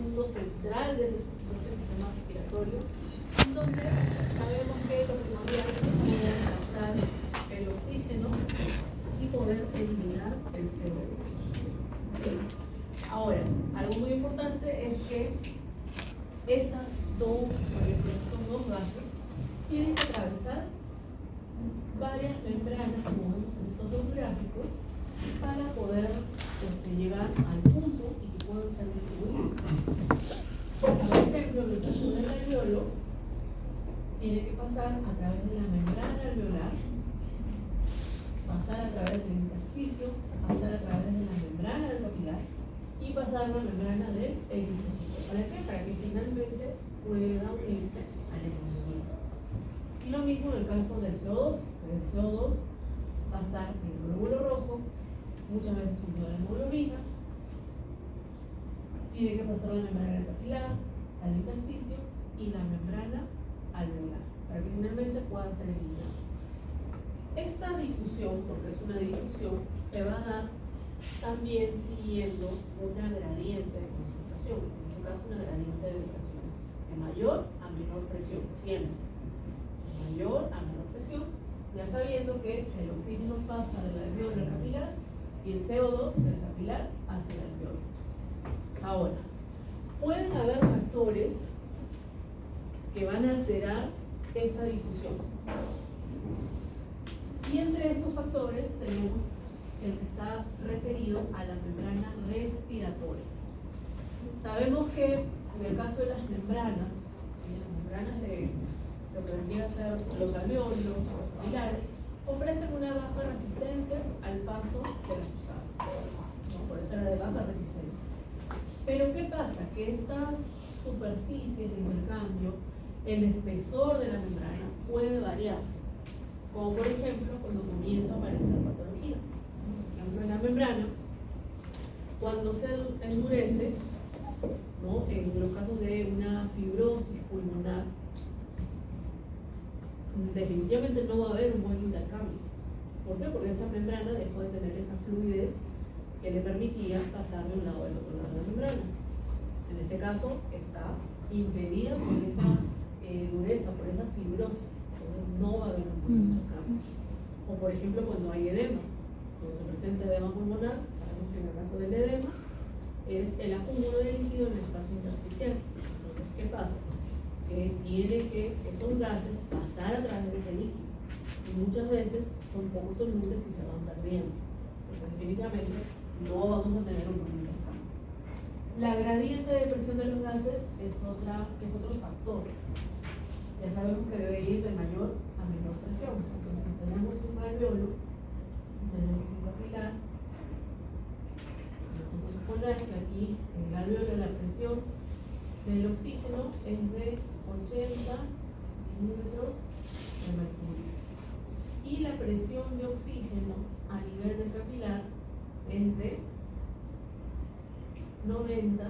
punto central de ese sistema respiratorio, donde sabemos que los pulmones pueden captar el oxígeno y poder eliminar el CO2. ¿Okay? Ahora, algo muy importante es que estos dos gases tienen que atravesar varias membranas, como vemos en estos dos gráficos, para poder llegar al punto y que puedan ser distribuidos. Por ejemplo, en el caso del alveolo, tiene que pasar a través de la membrana alveolar, pasar a través del intersticio, pasar a través de la membrana del capilar y pasar a la membrana del eritrocito. ¿Para qué? Para que finalmente pueda unirse al hemoglobina. Y lo mismo en el caso del CO2. El CO2 va a estar en el glóbulo rojo, muchas veces junto a la hemoglobina, tiene que pasar la membrana del capilar, al intersticio y la membrana alveolar, para que finalmente pueda ser eliminado. Esta difusión, porque es una difusión, se va a dar también siguiendo una gradiente de concentración, en este caso una gradiente de presión, de mayor a menor presión, siempre. De mayor a menor presión, ya sabiendo que el oxígeno pasa del alveolo al capilar y el CO2 del capilar hacia el alveolo. Ahora, pueden haber factores que van a alterar esta difusión. Y entre estos factores tenemos el que está referido a la membrana respiratoria. Sabemos que en el caso de las membranas, ¿sí? Las membranas de lo que vendría a ser los alveolos, los capilares, ofrecen una baja resistencia al paso de las sustancias, ¿no? Por eso era de baja resistencia. Pero ¿qué pasa? Que estas superficies de intercambio, el espesor de la membrana puede variar, como por ejemplo cuando comienza a aparecer patología. Por ejemplo, en la membrana, cuando se endurece, ¿no? En los casos de una fibrosis pulmonar, definitivamente no va a haber un buen intercambio. ¿Por qué? Porque esa membrana dejó de tener esa fluidez que le permitía pasar de un lado al otro lado de la membrana. En este caso está impedida por esa dureza, por esa fibrosis. Entonces no va a haber un buen intercambio. O por ejemplo cuando hay edema, cuando se presenta edema pulmonar, sabemos que en el caso del edema es el acúmulo de líquido en el espacio intersticial. Entonces, ¿qué pasa? Que tiene que estos gases pasar a través de ese líquido y muchas veces son poco solubles y se van perdiendo, porque definitivamente no vamos a tener un buen intercambio. La gradiente de presión de los gases es otro factor. Ya sabemos que debe ir de mayor a menor presión. Entonces tenemos un alveolo, tenemos un capilar. Entonces supondrán que aquí en el alveolo la presión del oxígeno es de 80 milímetros de mercurio. Y la presión de oxígeno a nivel del capilar es de 90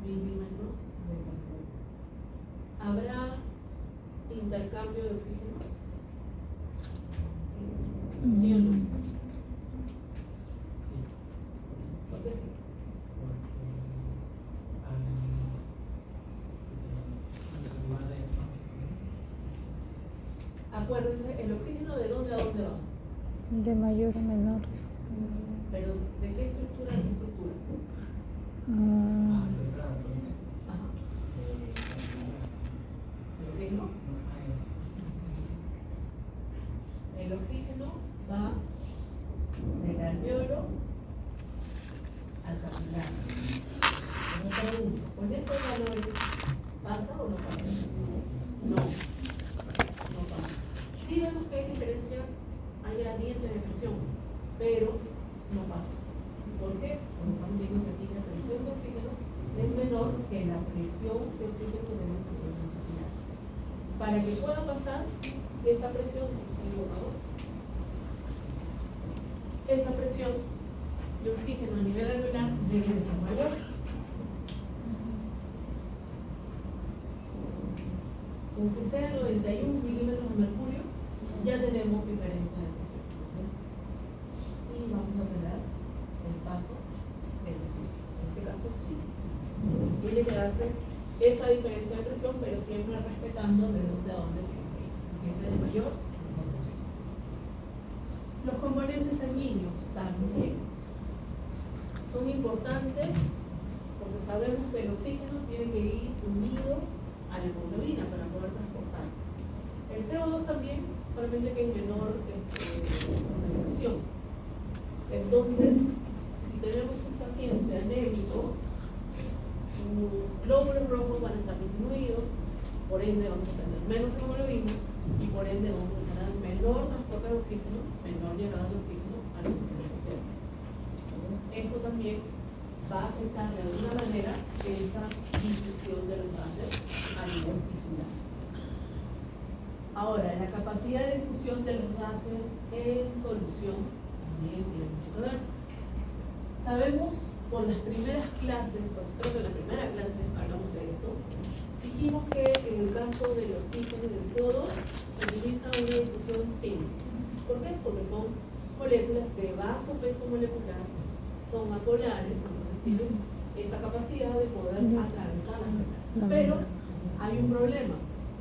milímetros de mercurio. ¿Habrá intercambio de oxígeno? ¿Sí o no? Sí. ¿Por qué sí? Acuérdense, el oxígeno ¿de dónde a dónde va? De mayor a menor. Pero ¿de qué estructura a qué estructura? Ajá. ¿El oxígeno? El oxígeno va del alveolo al capilar. Me pregunto, ¿con estos valores pasa o no pasa? No. No pasa. Sí vemos que hay diferencia, hay gradiente de presión, pero no pasa. ¿Por qué? Porque estamos viendo que aquí la presión de oxígeno es menor que la presión de oxígeno que tenemos en el capilar. Para que pueda pasar esa presión, esa presión de oxígeno a nivel alveolar debe de ser mayor. Con que sea 91 milímetros de mercurio, ya tenemos diferencia de presión. Entonces, sí vamos a tener el paso del oxígeno. En este caso, sí. Entonces, tiene que darse esa diferencia de presión, pero siempre respetando de dónde a dónde tiene que ir. Siempre de mayor a menor posible. Los componentes sanguíneos también son importantes porque sabemos que el oxígeno tiene que ir unido a la hemoglobina para poder transportarse. El CO2 también, solamente que en menor concentración. Entonces, si tenemos un paciente anémico, sus glóbulos rojos van a estar disminuidos, por ende vamos a tener menos hemoglobina y por ende vamos a tener menor transporte de oxígeno, menor llegada de oxígeno a los pulmones células. Entonces, eso también va a afectar de alguna manera esa difusión de los gases a nivel tisular. Ahora, la capacidad de difusión de los gases en solución también tiene mucho que ver. Sabemos por las primeras clases, creo que en la primera clase hablamos de esto, dijimos que en el caso del oxígeno y del CO2 se utiliza una difusión simple. ¿Por qué? Porque son moléculas de bajo peso molecular, son apolares, entonces tienen esa capacidad de poder atravesar la célula. Pero hay un problema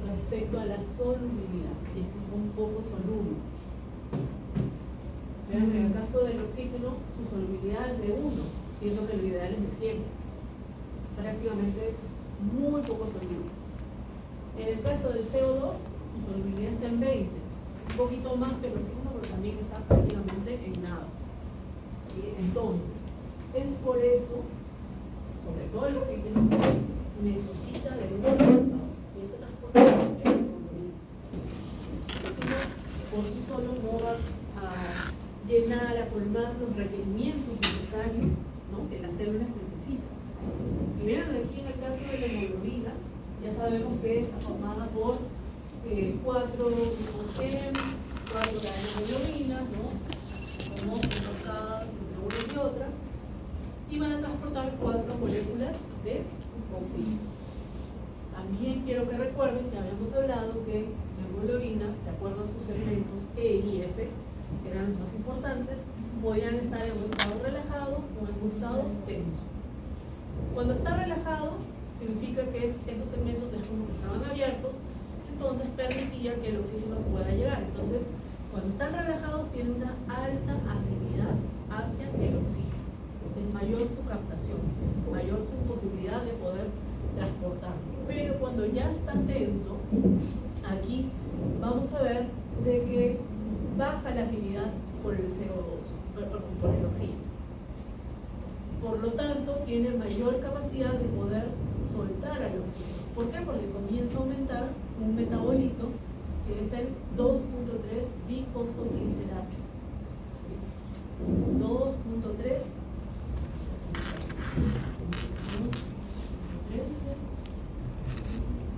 respecto a la solubilidad, y es que son poco solubles. Vean, en el caso del oxígeno, su solubilidad es de 1, siendo que lo ideal es de 100. Prácticamente muy poco soluble. En el caso del CO2, su solubilidad está en 20, un poquito más que el oxígeno, pero también está prácticamente en nada. ¿Sí? Entonces, es por eso, sobre todo el oxígeno, necesita de un transportador. Y este transportador es el hemoglobina. Por sí solo no va a llenar, a colmar los requerimientos necesarios, ¿no?, que las células necesitan. Y vean aquí en el caso de la hemoglobina, ya sabemos que está formada por 4 glucogenes, 4 cadenas de hemoglobina, ¿no?, como enroscadas entre unas y otras, y van a transportar 4 moléculas de oxígeno. También quiero que recuerden que habíamos hablado que la hemoglobina, de acuerdo a sus elementos E y F, que eran los más importantes, podían estar en un estado relajado o en un estado tenso. Cuando está relajado, significa que esos segmentos es como que estaban abiertos, entonces permitía que el oxígeno pueda llegar. Entonces, cuando están relajados, tienen una alta afinidad hacia el oxígeno. Es mayor su captación, mayor su posibilidad de poder transportarlo. Pero cuando ya está tenso, aquí vamos a ver de que baja la afinidad por el CO2, perdón, por el oxígeno. Por lo tanto, tiene mayor capacidad de poder soltar al oxígeno. ¿Por qué? Porque comienza a aumentar un metabolito que es el 2.3 bifosfoglicerato. 2.3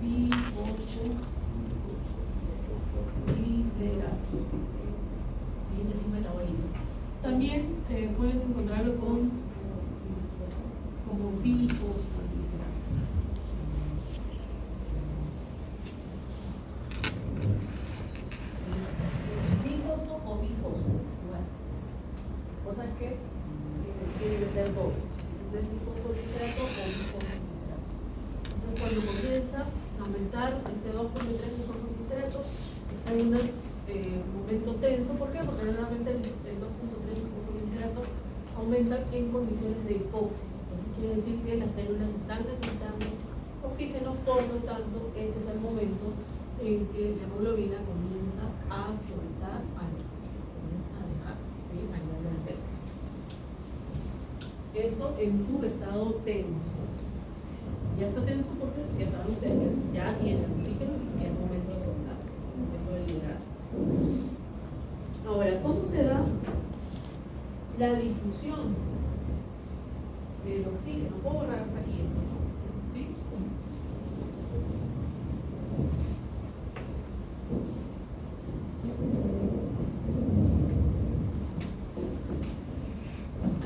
bifosfoglicerato. ¿Sí? Es un metabolito. También pueden encontrarlo como bifosfoglicerato. Bifosfo o bifosfo. Bueno, cosa es que tiene que ser doble. Entonces, bifosfoglicerato o bifosfoglicerato. Entonces, cuando comienza a aumentar este 2.3 bifosfoglicerato, está en un momento tenso. ¿Por qué? Porque normalmente el 2.3 bifosfoglicerato aumenta en condiciones de hipoxia. Entonces, quiere decir que las células están necesitando oxígeno, por lo tanto, este es el momento en que la hemoglobina comienza a soltar al oxígeno, comienza a dejar, ¿sí?, a nivel de las células. Esto en su estado tenso. Ya está tenso porque ya saben ustedes que ya tiene el oxígeno y es el momento de soltar, el momento de liberar. Ahora, ¿cómo se da la difusión del oxígeno? Puedo borrar aquí esto, ¿sí?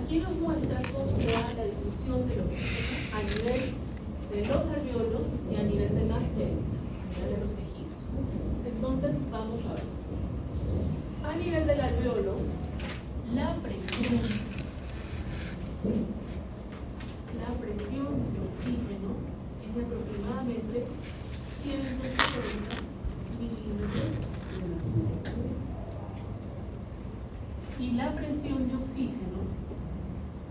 Aquí nos muestra cómo se da la difusión del oxígeno a nivel de los alvéolos y a nivel de las células, a nivel de los tejidos. Entonces, vamos a ver. A nivel del alvéolo, la presión de oxígeno es de aproximadamente 140 milímetros de mercurio. Y la presión de oxígeno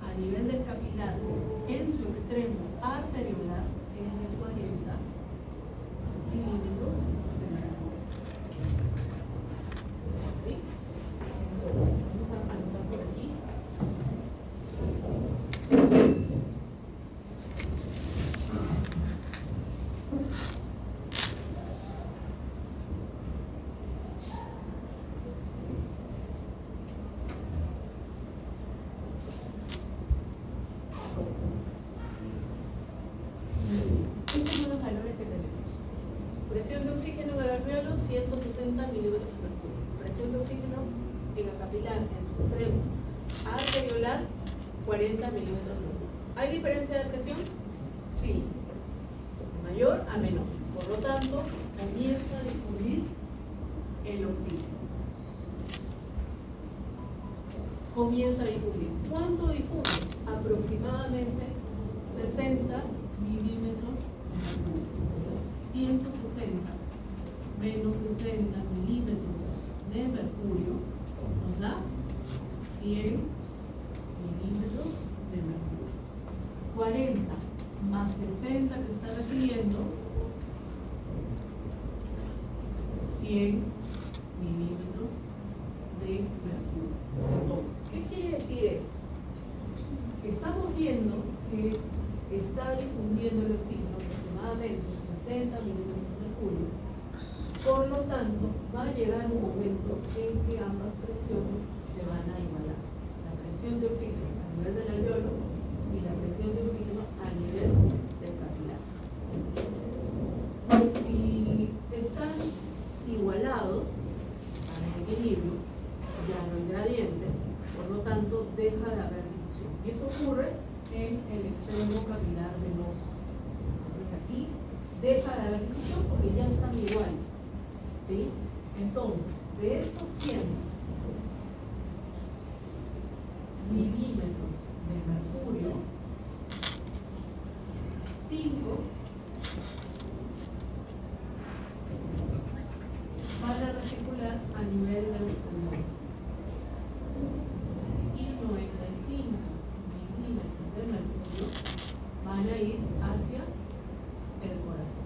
a nivel del capilar en su extremo arteriolar es de 40 milímetros de mercurio. ¿Ok? Entonces, vamos a anotar por aquí. Estos son los valores que tenemos. Presión de oxígeno en el alveolo, 160 milímetros de mercurio. Presión de oxígeno en el capilar, en su extremo arteriolar, 40 milímetros de mercurio. ¿Hay diferencia de presión? Sí. De mayor a menor. Por lo tanto, comienza a difundir el oxígeno. Comienza a difundir. ¿Cuánto difunde? Aproximadamente 60 milímetros de mercurio. Entonces, 160 menos 60 milímetros de mercurio nos da 100 milímetros de mercurio. 40 más 60 que está recibiendo, 100 milímetros de mercurio. Entonces, ¿qué quiere decir esto? Estamos viendo que está difundiendo el oxígeno aproximadamente 60 milímetros de mercurio. Por lo tanto, va a llegar un momento en que ambas presiones se van a igualar. La presión de oxígeno a nivel del alveolo y la presión de oxígeno a nivel del capilar. Si están igualados para el equilibrio, ya no hay gradiente, por lo tanto deja de haber difusión. Y eso ocurre en el extremo capilar venoso. Entonces aquí deja de haber difusión porque ya están iguales. ¿Sí? Entonces, de estos 100 milímetros de mercurio, 5 van a recircular a nivel de los pulmones y 95 milímetros de mercurio van a ir hacia el corazón.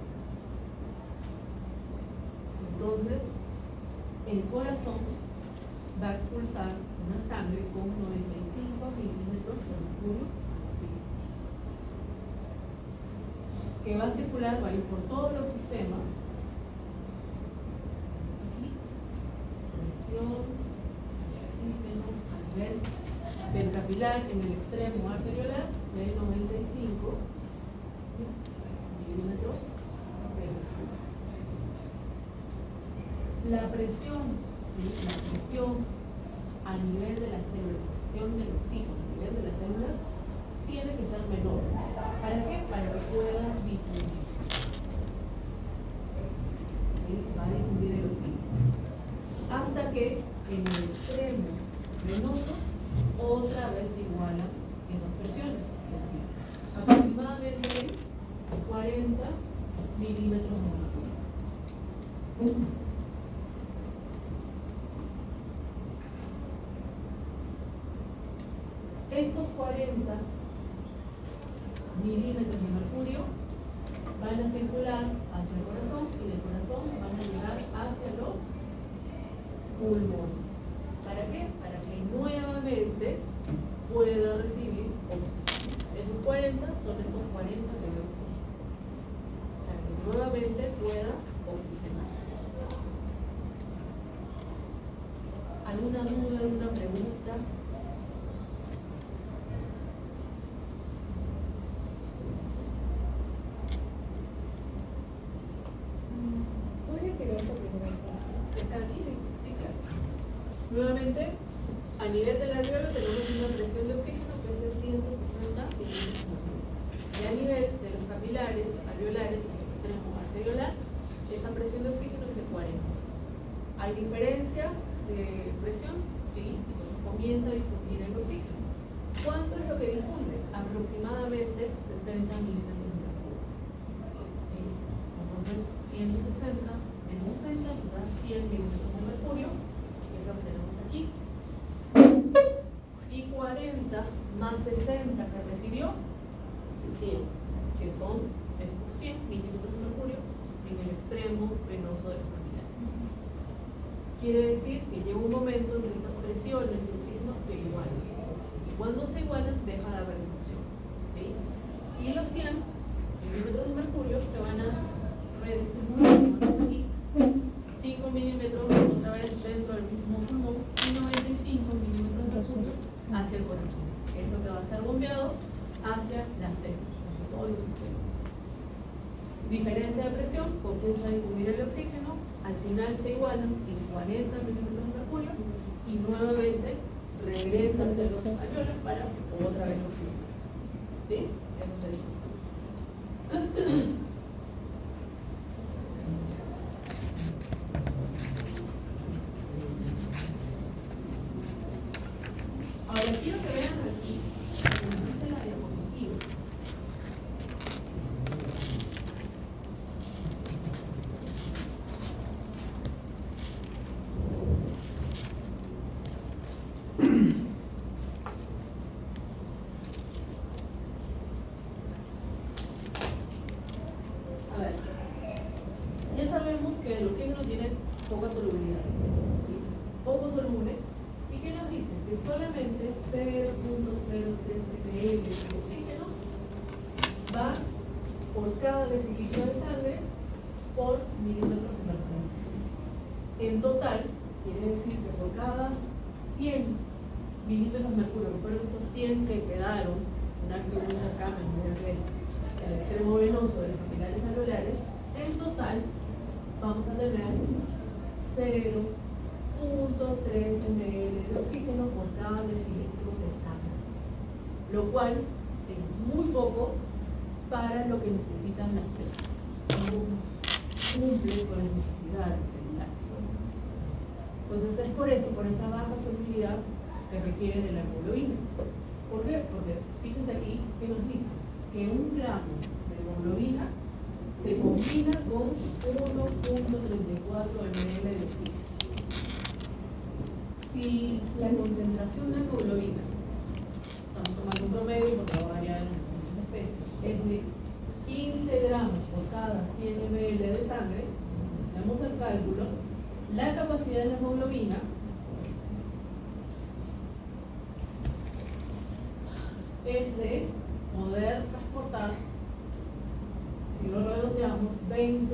Entonces, el corazón va a expulsar una sangre con 95 milímetros de mercurio, que va a circular, va a ir por todos los sistemas. Aquí, presión, oxígeno, a nivel del capilar en el extremo arteriolar de 95 milímetros de mercurio. La presión, ¿sí? La presión a nivel de la célula, la presión del oxígeno a nivel de las células tiene que ser menor. ¿Para qué? Para que pueda difundir. ¿Sí? Va a difundir el oxígeno. Hasta que en el extremo venoso otra vez se igualan esas presiones. Aproximadamente 40 milímetros de mercurio. Estos 40 milímetros de mercurio van a circular hacia el corazón y del corazón van a llegar hacia los pulmones. ¿Para qué? Para que nuevamente pueda recibir oxígeno. Esos 40 son estos 40 de oxígeno. Para que nuevamente pueda oxigenarse. ¿Alguna duda, alguna pregunta? ¿Está aquí? Sí, sí, claro. Nuevamente, a nivel del alveolo tenemos una presión de oxígeno que es de 160 milímetros. Y a nivel de los capilares alveolares, en el extremo arteriolar, esa presión de oxígeno es de 40. ¿Hay diferencia de presión? Sí, entonces comienza a difundir el oxígeno. ¿Cuánto es lo que difunde? Aproximadamente 60 milímetros de mercurio. Entonces, 160 menos 60 nos da 100 milímetros de mercurio, que es lo que tenemos aquí. Y 40 más 60 que recibió, 100, que son estos 100 milímetros de mercurio en el extremo venoso de los capilares. Quiere decir que llega un momento en que estas presiones de oxígeno se igualan. Y cuando se igualan, deja de haber difusión, ¿sí? Y los 100 milímetros de mercurio se van a redistribuir, como aquí, 5 milímetros otra vez dentro del mismo pulmón y 95 milímetros de mercurio hacia el corazón, que es lo que va a ser bombeado hacia las células, hacia todos los sistemas. Diferencia de presión, comienza a distribuir el oxígeno, al final se igualan en 40 milímetros de mercurio y nuevamente regresa hacia los alveolos para otra vez oxigenar. ¿Sí? Eso se dice. Ahora quiero que vean aquí, como dice la diapositiva. A ver, ya sabemos que el oxígeno tiene poca solubilidad, ¿sí? Poco soluble. ¿Y qué nos dice? Que solamente 0.03 ml de oxígeno va por cada decilitro de sangre por milímetros de mercurio. En total, quiere decir que por cada 100 milímetros de mercurio, que fueron esos 100 que quedaron, una que hubo acá en el extremo venoso de los capilares alveolares, en total vamos a tener 0.3 ml de oxígeno por cada decilitro de sangre, lo cual es muy poco para lo que necesitan las células. No cumple con las necesidades celulares. Entonces es por eso, por esa baja solubilidad que requiere de la hemoglobina. ¿Por qué? Porque fíjense aquí que nos dice que 1 gramo de hemoglobina se combina con 1.34 ml de oxígeno. Si la concentración de hemoglobina, estamos tomando un promedio porque va a variar en la especie, es de 15 gramos por cada 100 ml de sangre, si hacemos el cálculo, la capacidad de la hemoglobina es de poder transportar, si lo redondeamos, 20 ml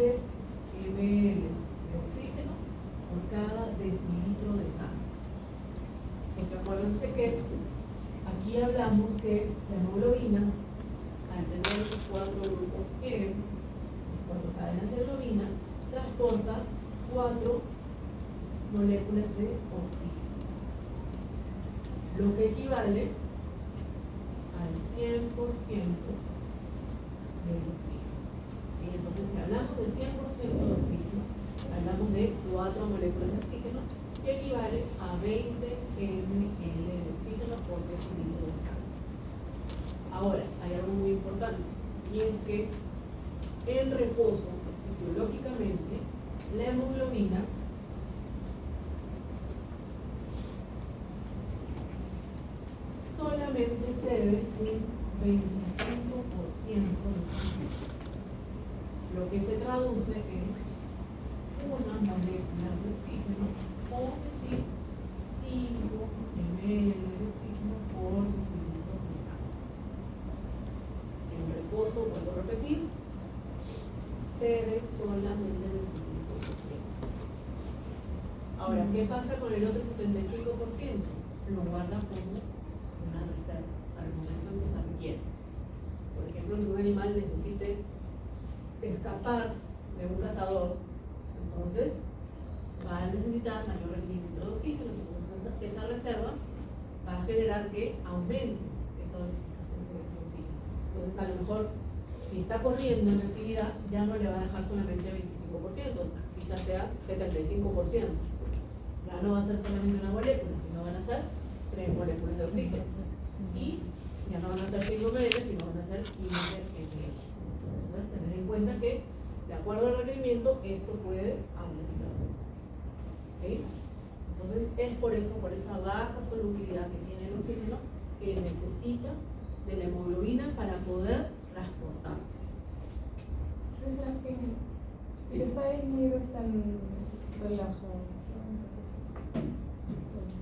de oxígeno por cada decilitro de sangre. Porque acuérdense que aquí hablamos que la hemoglobina, al tener estos 4 grupos E, 4 cadenas de hemoglobina, transporta 4 moléculas de oxígeno, lo que equivale al 100% del oxígeno. ¿Sí? Entonces, si hablamos del 100% de oxígeno, hablamos de 4 moléculas de oxígeno, que equivale a 20 ml de oxígeno por decilitro de sangre. Ahora, hay algo muy importante, y es que en reposo, fisiológicamente, la hemoglobina solamente cede un 25% de oxígeno, lo que se traduce en una molécula de oxígeno, o decir 5 ml de oxígeno por decilitro de sangre. En reposo, vuelvo a repetir, cede solamente el 25%. Ahora, ¿qué pasa con el otro 75%? Lo guarda como una reserva para el momento en que se requiere. Por ejemplo, si un animal necesite escapar de un cazador, entonces va a necesitar mayor rendimiento de oxígeno. Entonces esa reserva va a generar que aumente esa dosificación de oxígeno. Entonces a lo mejor si está corriendo en la actividad ya no le va a dejar solamente 25%, quizás sea 75%. Ya no va a ser solamente una molécula, sino van a ser 3 moléculas de oxígeno. Y ya no van a ser 5 ml, sino van a ser 15 ml. Entonces tener en cuenta que de acuerdo al requerimiento, esto puede aumentar. ¿Sí? Entonces es por eso, por esa baja solubilidad que tiene el oxígeno, que necesita de la hemoglobina para poder transportarse. O sea, que está en negro, están relajados.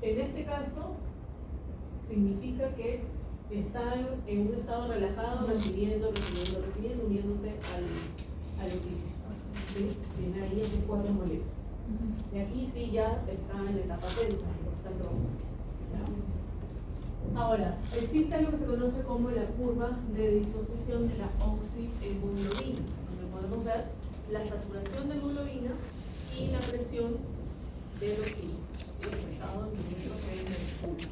En este caso, significa que está en un estado relajado, recibiendo, uniéndose al oxígeno. ¿Sí? Tiene ahí esos 4 moléculas. Y aquí sí ya está en la etapa tensa, está en rojo. ¿Ya? Ahora, existe algo que se conoce como la curva de disociación de la oxihemoglobina, donde podemos ver la saturación de hemoglobina y la presión del oxígeno, ¿sí? Expresado en mililitros de mercurio.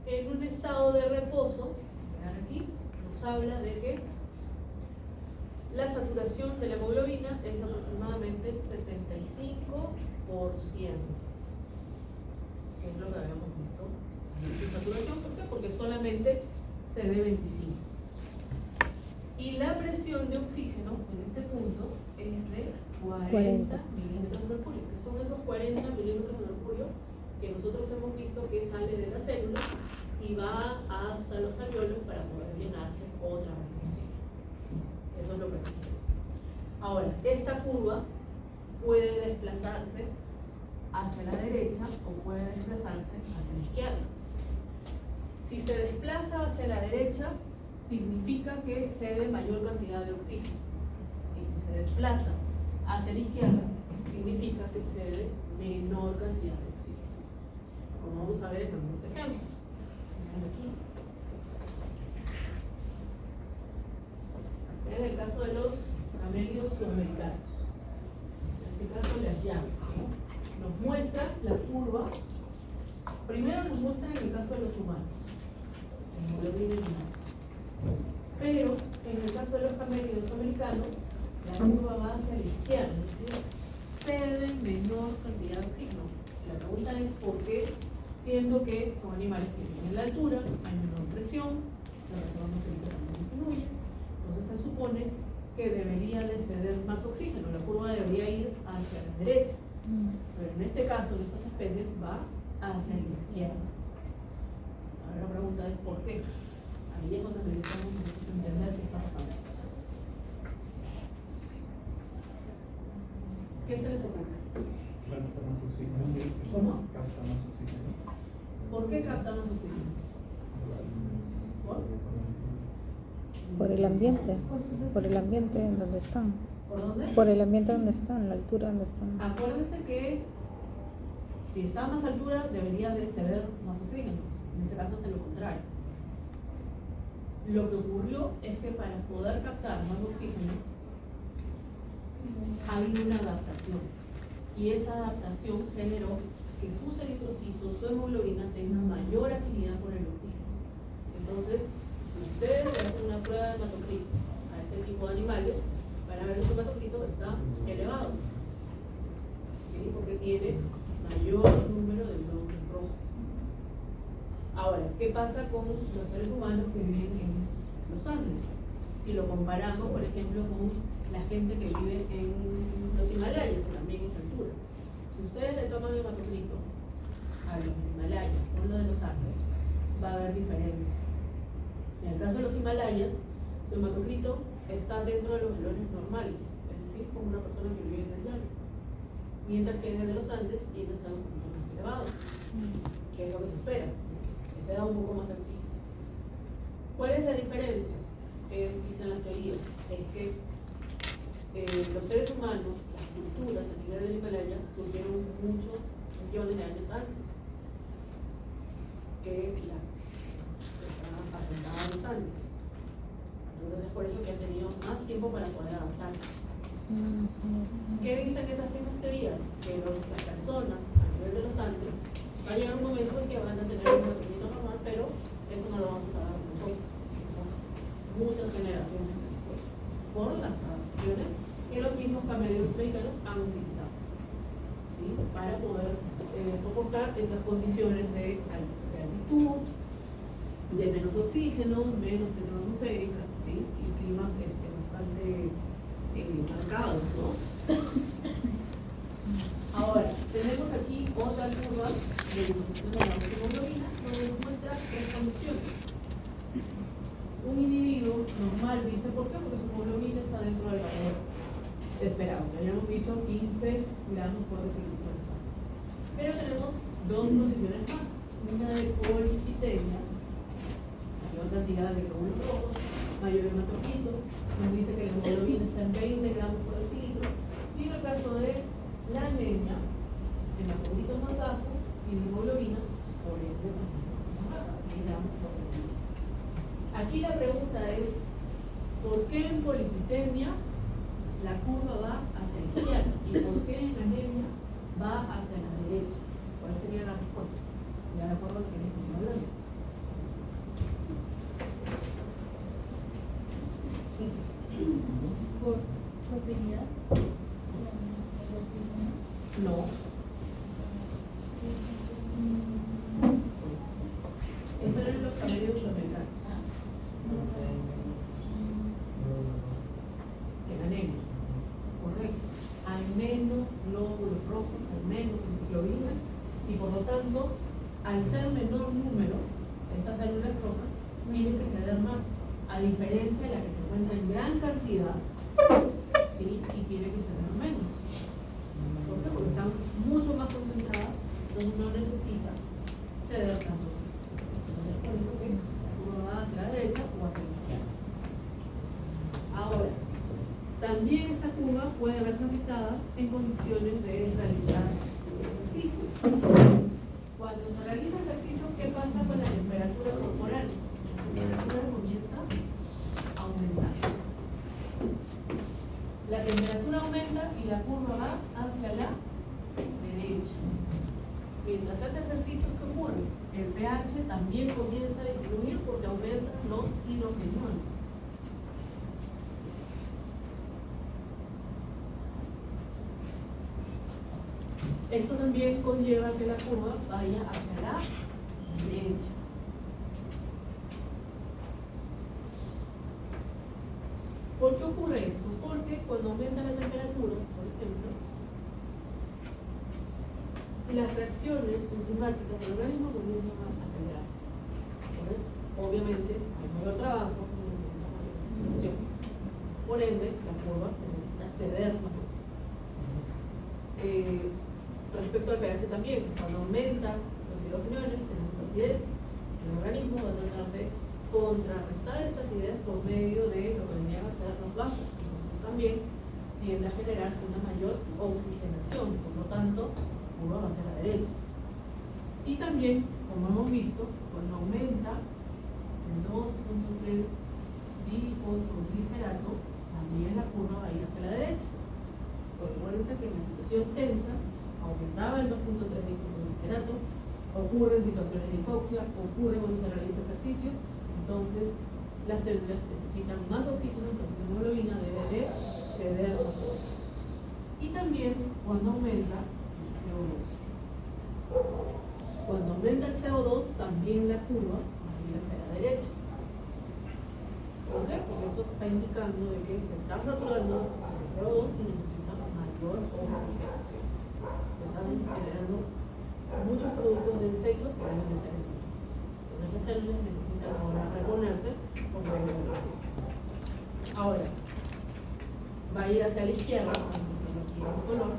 En un estado de reposo, vean aquí, nos habla de que la saturación de la hemoglobina es aproximadamente 75%, que es lo que habíamos visto. Su saturación, ¿por qué? Porque solamente CD25. Y la presión de oxígeno en este punto es de 40 milímetros de mercurio, que son esos 40 milímetros de mercurio que nosotros hemos visto que sale de la célula y va hasta los alveolos para poder llenarse otra vez de oxígeno. Eso es lo que sucede. Ahora, esta curva puede desplazarse hacia la derecha o puede desplazarse hacia la izquierda. Si se desplaza hacia la derecha, significa que cede mayor cantidad de oxígeno. Y si se desplaza hacia la izquierda, significa que cede menor cantidad de oxígeno. Como vamos a ver en algunos ejemplos. Aquí. En el caso de los camélidos sudamericanos, en este caso las llamas, ¿no? Nos muestra la curva. Primero nos muestra en el caso de los humanos, pero en el caso de los camélidos americanos, la curva va hacia la izquierda, es decir, cede menor cantidad de oxígeno. La pregunta es por qué, siendo que son animales que viven en la altura, hay menor presión, la reserva atmosférica también disminuye, entonces se supone que debería de ceder más oxígeno, la curva debería ir hacia la derecha, pero en este caso, en estas especies, va hacia la izquierda. Ahora la pregunta es ¿por qué? Ahí es donde necesitamos entender qué está pasando. ¿Qué se les ocurre? Capta más oxígeno. ¿Cómo? Capta más oxígeno. ¿Por qué capta más oxígeno? Por el ambiente en donde están. ¿Por dónde? Por el ambiente donde están, la altura donde están. Acuérdense que si está a más altura debería de ceder más oxígeno. En este caso es lo contrario. Lo que ocurrió es que para poder captar más oxígeno hay una adaptación. Y esa adaptación generó que sus eritrocitos, su hemoglobina tengan mayor afinidad por el oxígeno. Entonces, si ustedes le hacen una prueba de hematocrito a este tipo de animales, van a ver que su hematocrito está elevado, ¿sí? Porque tiene mayor número de glóbulos rojos. Ahora, ¿qué pasa con los seres humanos que viven en los Andes? Si lo comparamos, por ejemplo, con la gente que vive en los Himalayas, que también es altura. Si ustedes le toman hematocrito a los Himalayas con lo de los Andes, va a haber diferencia. En el caso de los Himalayas, su hematocrito está dentro de los valores normales, es decir, como una persona que vive en el llano. Mientras que en el de los Andes tiene que estar un poquito más elevado, que es lo que se espera, que se da un poco más de oxígeno. ¿Cuál es la diferencia? Dicen las teorías, es que los seres humanos, las culturas a nivel del Himalaya surgieron muchos millones de años antes que la que está asentada en los Andes. Entonces es por eso que han tenido más tiempo para poder adaptarse. ¿Qué dicen esas mismas teorías? Que las personas a nivel de los Andes va a llegar un momento en que van a tener un movimiento normal, pero eso no lo vamos a dar nosotros. Muchas generaciones después, por las adaptaciones que los mismos camélidos americanos han utilizado, ¿sí? Para poder soportar esas condiciones de altitud, de menos oxígeno, menos presión atmosférica, ¿sí? Y climas bastante marcados. un individuo normal dice, ¿por qué? Porque su hemoglobina está dentro del valor esperado, que habíamos dicho 15 gramos por decilitro de sangre. Pero tenemos dos condiciones más, una de policitemia, mayor cantidad de glóbulos rojos, mayor hematocrito, nos dice que la hemoglobina está en 20 gramos por decilitro, y en el caso de la anemia, el hematocrito más bajo y la hemoglobina, por ende, más baja, 10 gramos por decilitro. Aquí la pregunta es, ¿por qué en policitemia la curva va hacia la izquierda y por qué en anemia va hacia la derecha? ¿Cuál sería la respuesta? Ya de acuerdo a lo que estamos hablando. Por su afinidad. No. Eso eran los camellos sudamericanos. En anemia. Correcto. Hay menos glóbulos rojos, hay menos hemoglobina y por lo tanto, al ser menor número, estas células rojas tienen que ceder más, a diferencia de la que se encuentra en gran cantidad, ¿sí? Y tiene que ceder menos. ¿Por qué? Porque están mucho más concentradas, entonces no necesita ceder tanto. Entonces, por eso que uno va hacia la derecha o hacia la izquierda. Ahora, también esta curva puede verse aplicada en condiciones de realizar ejercicio. Cuando se realiza ejercicio, ¿qué pasa con la temperatura corporal? La temperatura comienza a aumentar. La temperatura aumenta y la curva va hacia la derecha. Mientras hace ejercicio, ¿qué ocurre? El pH también comienza a disminuir porque aumentan los hidrogeniones. Esto también conlleva que la curva vaya hacia la derecha. ¿Por qué ocurre esto? Porque cuando aumenta la temperatura, por ejemplo, las reacciones enzimáticas del organismo comienzan a acelerarse. Entonces, obviamente, hay mayor trabajo y necesita mayor oxigenación. Por ende, la curva necesita ceder más oxígeno. Respecto al pH también, cuando aumentan los hidrogeniones, tenemos acidez. El organismo va a tratar de contrarrestar esta acidez por medio de lo que venían a ser las bases. Entonces también tiende a generar una mayor oxigenación, por lo tanto, uno va hacia la derecha. Y también, como hemos visto, cuando aumenta el 2.3 difosfoglicerato, también la curva va a ir hacia la derecha. Recuerden que en la situación tensa aumentaba el 2.3 difosfoglicerato, ocurre en situaciones de hipoxia, ocurre cuando se realiza ejercicio, entonces las células necesitan más oxígeno, entonces la hemoglobina debe de ceder más oxígeno. Y también cuando aumenta el CO2. Cuando aumenta el CO2, también la curva va a ir hacia la derecha. ¿Por qué? Porque esto está indicando de que se está saturando el CO2 y necesita mayor oxigenación. Se están generando muchos productos de desechos que deben de ser eliminados. Entonces las células necesitan ahora reponerse con medio de oxígeno. Ahora, va a ir hacia la izquierda, aquí en color.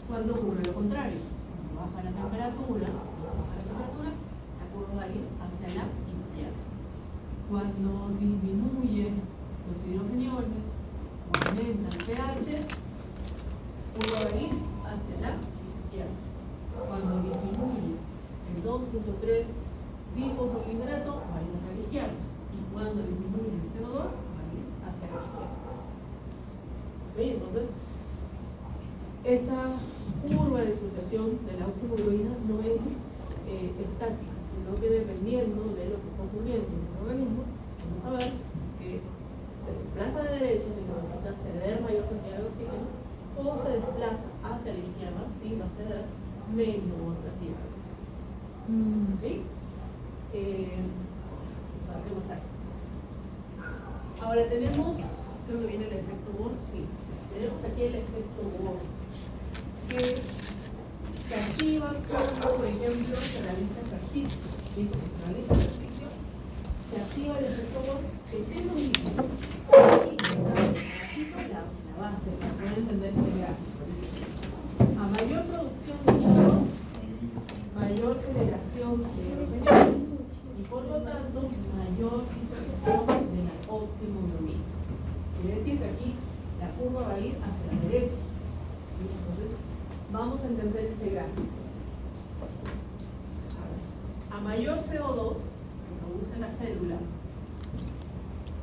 Cuando ocurre lo contrario, cuando baja la temperatura, la curva va a ir hacia la izquierda. Cuando disminuye los hidrogeniones, aumenta el pH, curva va a ir hacia la izquierda. Cuando disminuye el 2.3 difosfoglicerato, va a ir hacia la izquierda. Y cuando disminuye el CO2, va a ir hacia la izquierda. ¿Ok? Entonces, esta curva de disociación de la oxihemoglobina no es estática, sino que dependiendo de lo que está ocurriendo en el organismo, vamos a ver que se desplaza de derecha si necesita ceder mayor cantidad de oxígeno, o se desplaza hacia la izquierda si va a ceder menor cantidad de oxígeno. ¿Ok? Vamos a ver qué más hay. Ahora tenemos, creo que viene el efecto Bohr, sí. Tenemos aquí el efecto Bohr, que se activa cuando, por ejemplo, se realiza ejercicio. ¿Sí? Cuando se realiza ejercicio, se activa el efecto Bohr, que es lo mismo. Aquí está la base para poder entender este gráfico. A mayor producción de CO2, mayor generación de hidrogeniones y por lo tanto mayor disociación de la oximoglobina. Quiere decir que aquí la curva va a ir hacia la derecha. ¿Sí? Entonces, vamos a entender este gráfico. A mayor CO2 que produce la célula,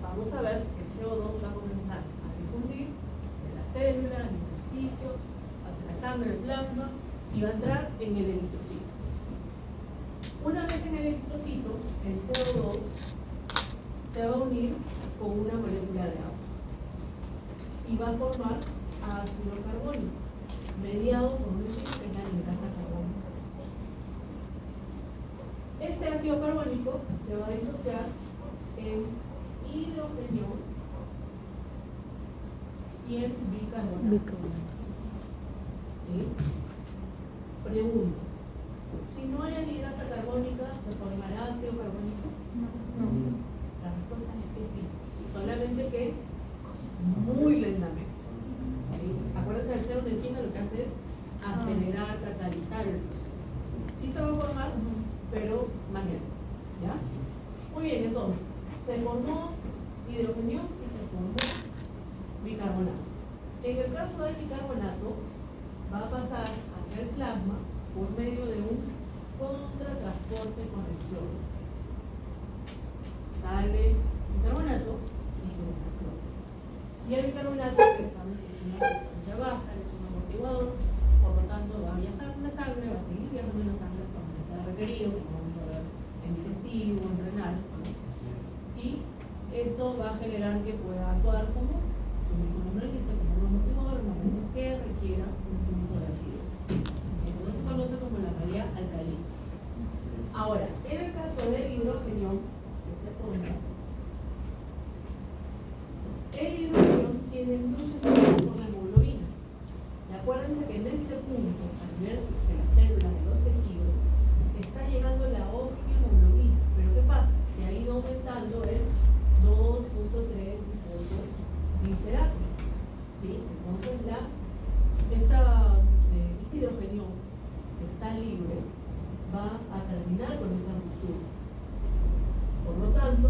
vamos a ver que el CO2 va a comenzar a difundir de la célula, el intersticio, hacia la sangre, el plasma, y va a entrar en el eritrocito. Una vez en el eritrocito, el CO2 se va a unir con una molécula de agua y va a formar ácido carbónico, mediado por una enzima que es la ligrasa carbónica. Este ácido carbónico se va a disociar en hidrogenio y en bicarbonato. Bicarbonato. ¿Sí? Pregunto, si no hay anhidrasa carbónica, ¿se formará ácido carbónico? No. La respuesta es que sí, solamente que muy lentamente. ¿Sí? Acuérdense, el cero de encima lo que hace es acelerar, catalizar el proceso. Sí se va a formar, pero más lento. ¿Ya? Muy bien, entonces, se formó hidrogenio y se formó bicarbonato. En el caso del bicarbonato, va a pasar hacia el plasma por medio de un contratransporte con el cloro. Sale bicarbonato y ingresa cloro. Y el bicarbonato, que saben que es una sustancia baja, es un amortiguador, por lo tanto va a viajar en la sangre, va a seguir viajando en la sangre hasta donde sea requerido, como vamos a ver en digestivo, en renal. Y esto va a generar que pueda actuar como su mismo nombre dice, como un amortiguador en momentos que requiera un punto de acidez. Entonces se conoce como la María alcalina. Ahora, en el caso del hidrógeno, que se forma, el hidrógeno tiene muchas relaciones con la hemoglobina. Y acuérdense que en este punto, a nivel de las células, de los tejidos, está llegando la oximoglobina. Pero ¿qué pasa? Que ha ido aumentando el 2.3 glicerato. ¿Sí? Entonces este hidrógeno que está libre va a terminar con esa ruptura. Por lo tanto,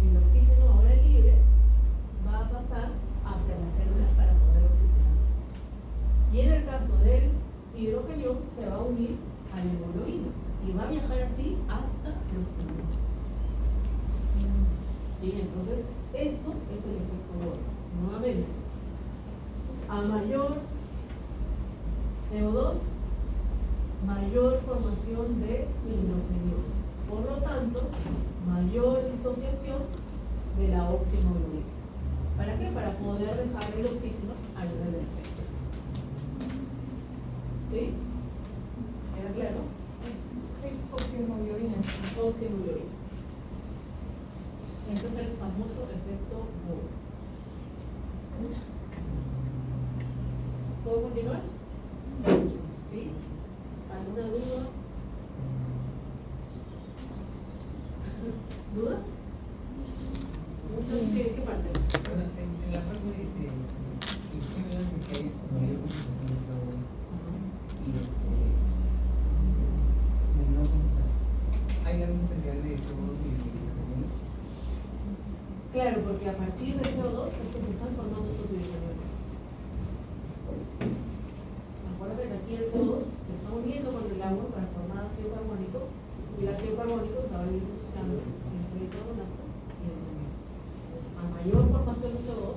el oxígeno ahora libre va a pasar hacia las células para poder oxigenar. Y en el caso del hidrógeno se va a unir a la hemoglobina y va a viajar así hasta los pulmones. ¿Sí? Entonces, esto es el efecto Bohr. Nuevamente, a mayor CO2, mayor formación de hidrogeniones. Por lo tanto, mayor disociación de la oximoglobina. ¿Para qué? Para poder dejar el oxígeno a nivel del centro. ¿Sí? ¿Queda claro? Oximoglobina. Oximoglobina. Ese es el famoso efecto Bohr. ¿Puedo continuar? ¿Sí? ¿Alguna duda? ¿Dudas? ¿Qué parte? Bueno, en la parte de hidrógeno en que hay mayor concentración de CO2 y menor concentración, ¿hay algún potencial de CO2 y de hidrógeno? Claro, porque a partir del CO2 es que se están formando estos hidrogenos. Acuérdate que aquí el CO2 se está uniendo con el agua para formar ácido carbónico y el ácido carbónico se va a ir usando entre el carbonato y el hidrógeno. Entonces, a mayor formación de CO2,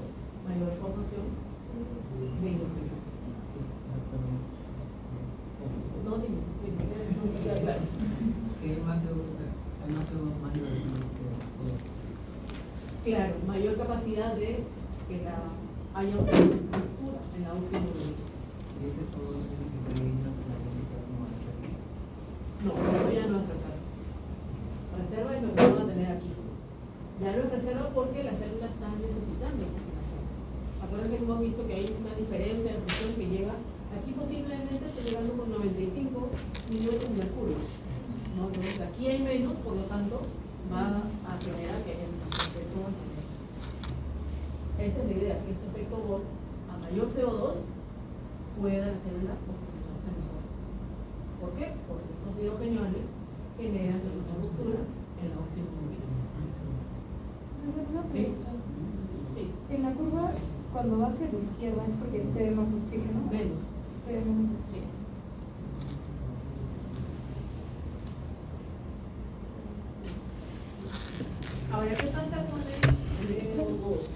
mayor formación de hidrógeno. No, dime, claro. Si hay más CO2, hay más CO2 más hidrógeno que CO2. Claro, mayor capacidad de que haya una ruptura en la oximoglobina. Y ese todo es el que está viendo la política como reserva. No, eso ya no es reserva. Reserva es lo que van a tener aquí. Ya no es reserva porque las células están necesitando oxigenación. Acuérdense que hemos visto que hay una diferencia de presión que llega Aquí posiblemente esté llegando con 95 milímetros de mercurio, ¿no? Entonces aquí hay menos, por lo tanto va a generar que haya un efecto Bohr. Esa es la idea, que este efecto Bohr, a mayor CO2, pueda la célula oxidizarse mejor. ¿Por qué? Porque estos hidrogeniones generan una ruptura en la oxidogénesis. Una ¿Sí? pregunta. Sí, En la curva, cuando va hacia la izquierda es porque se ve más oxígeno. menos. Se ve menos oxígeno. Sí. Ahora, ¿qué pasa con el CO2?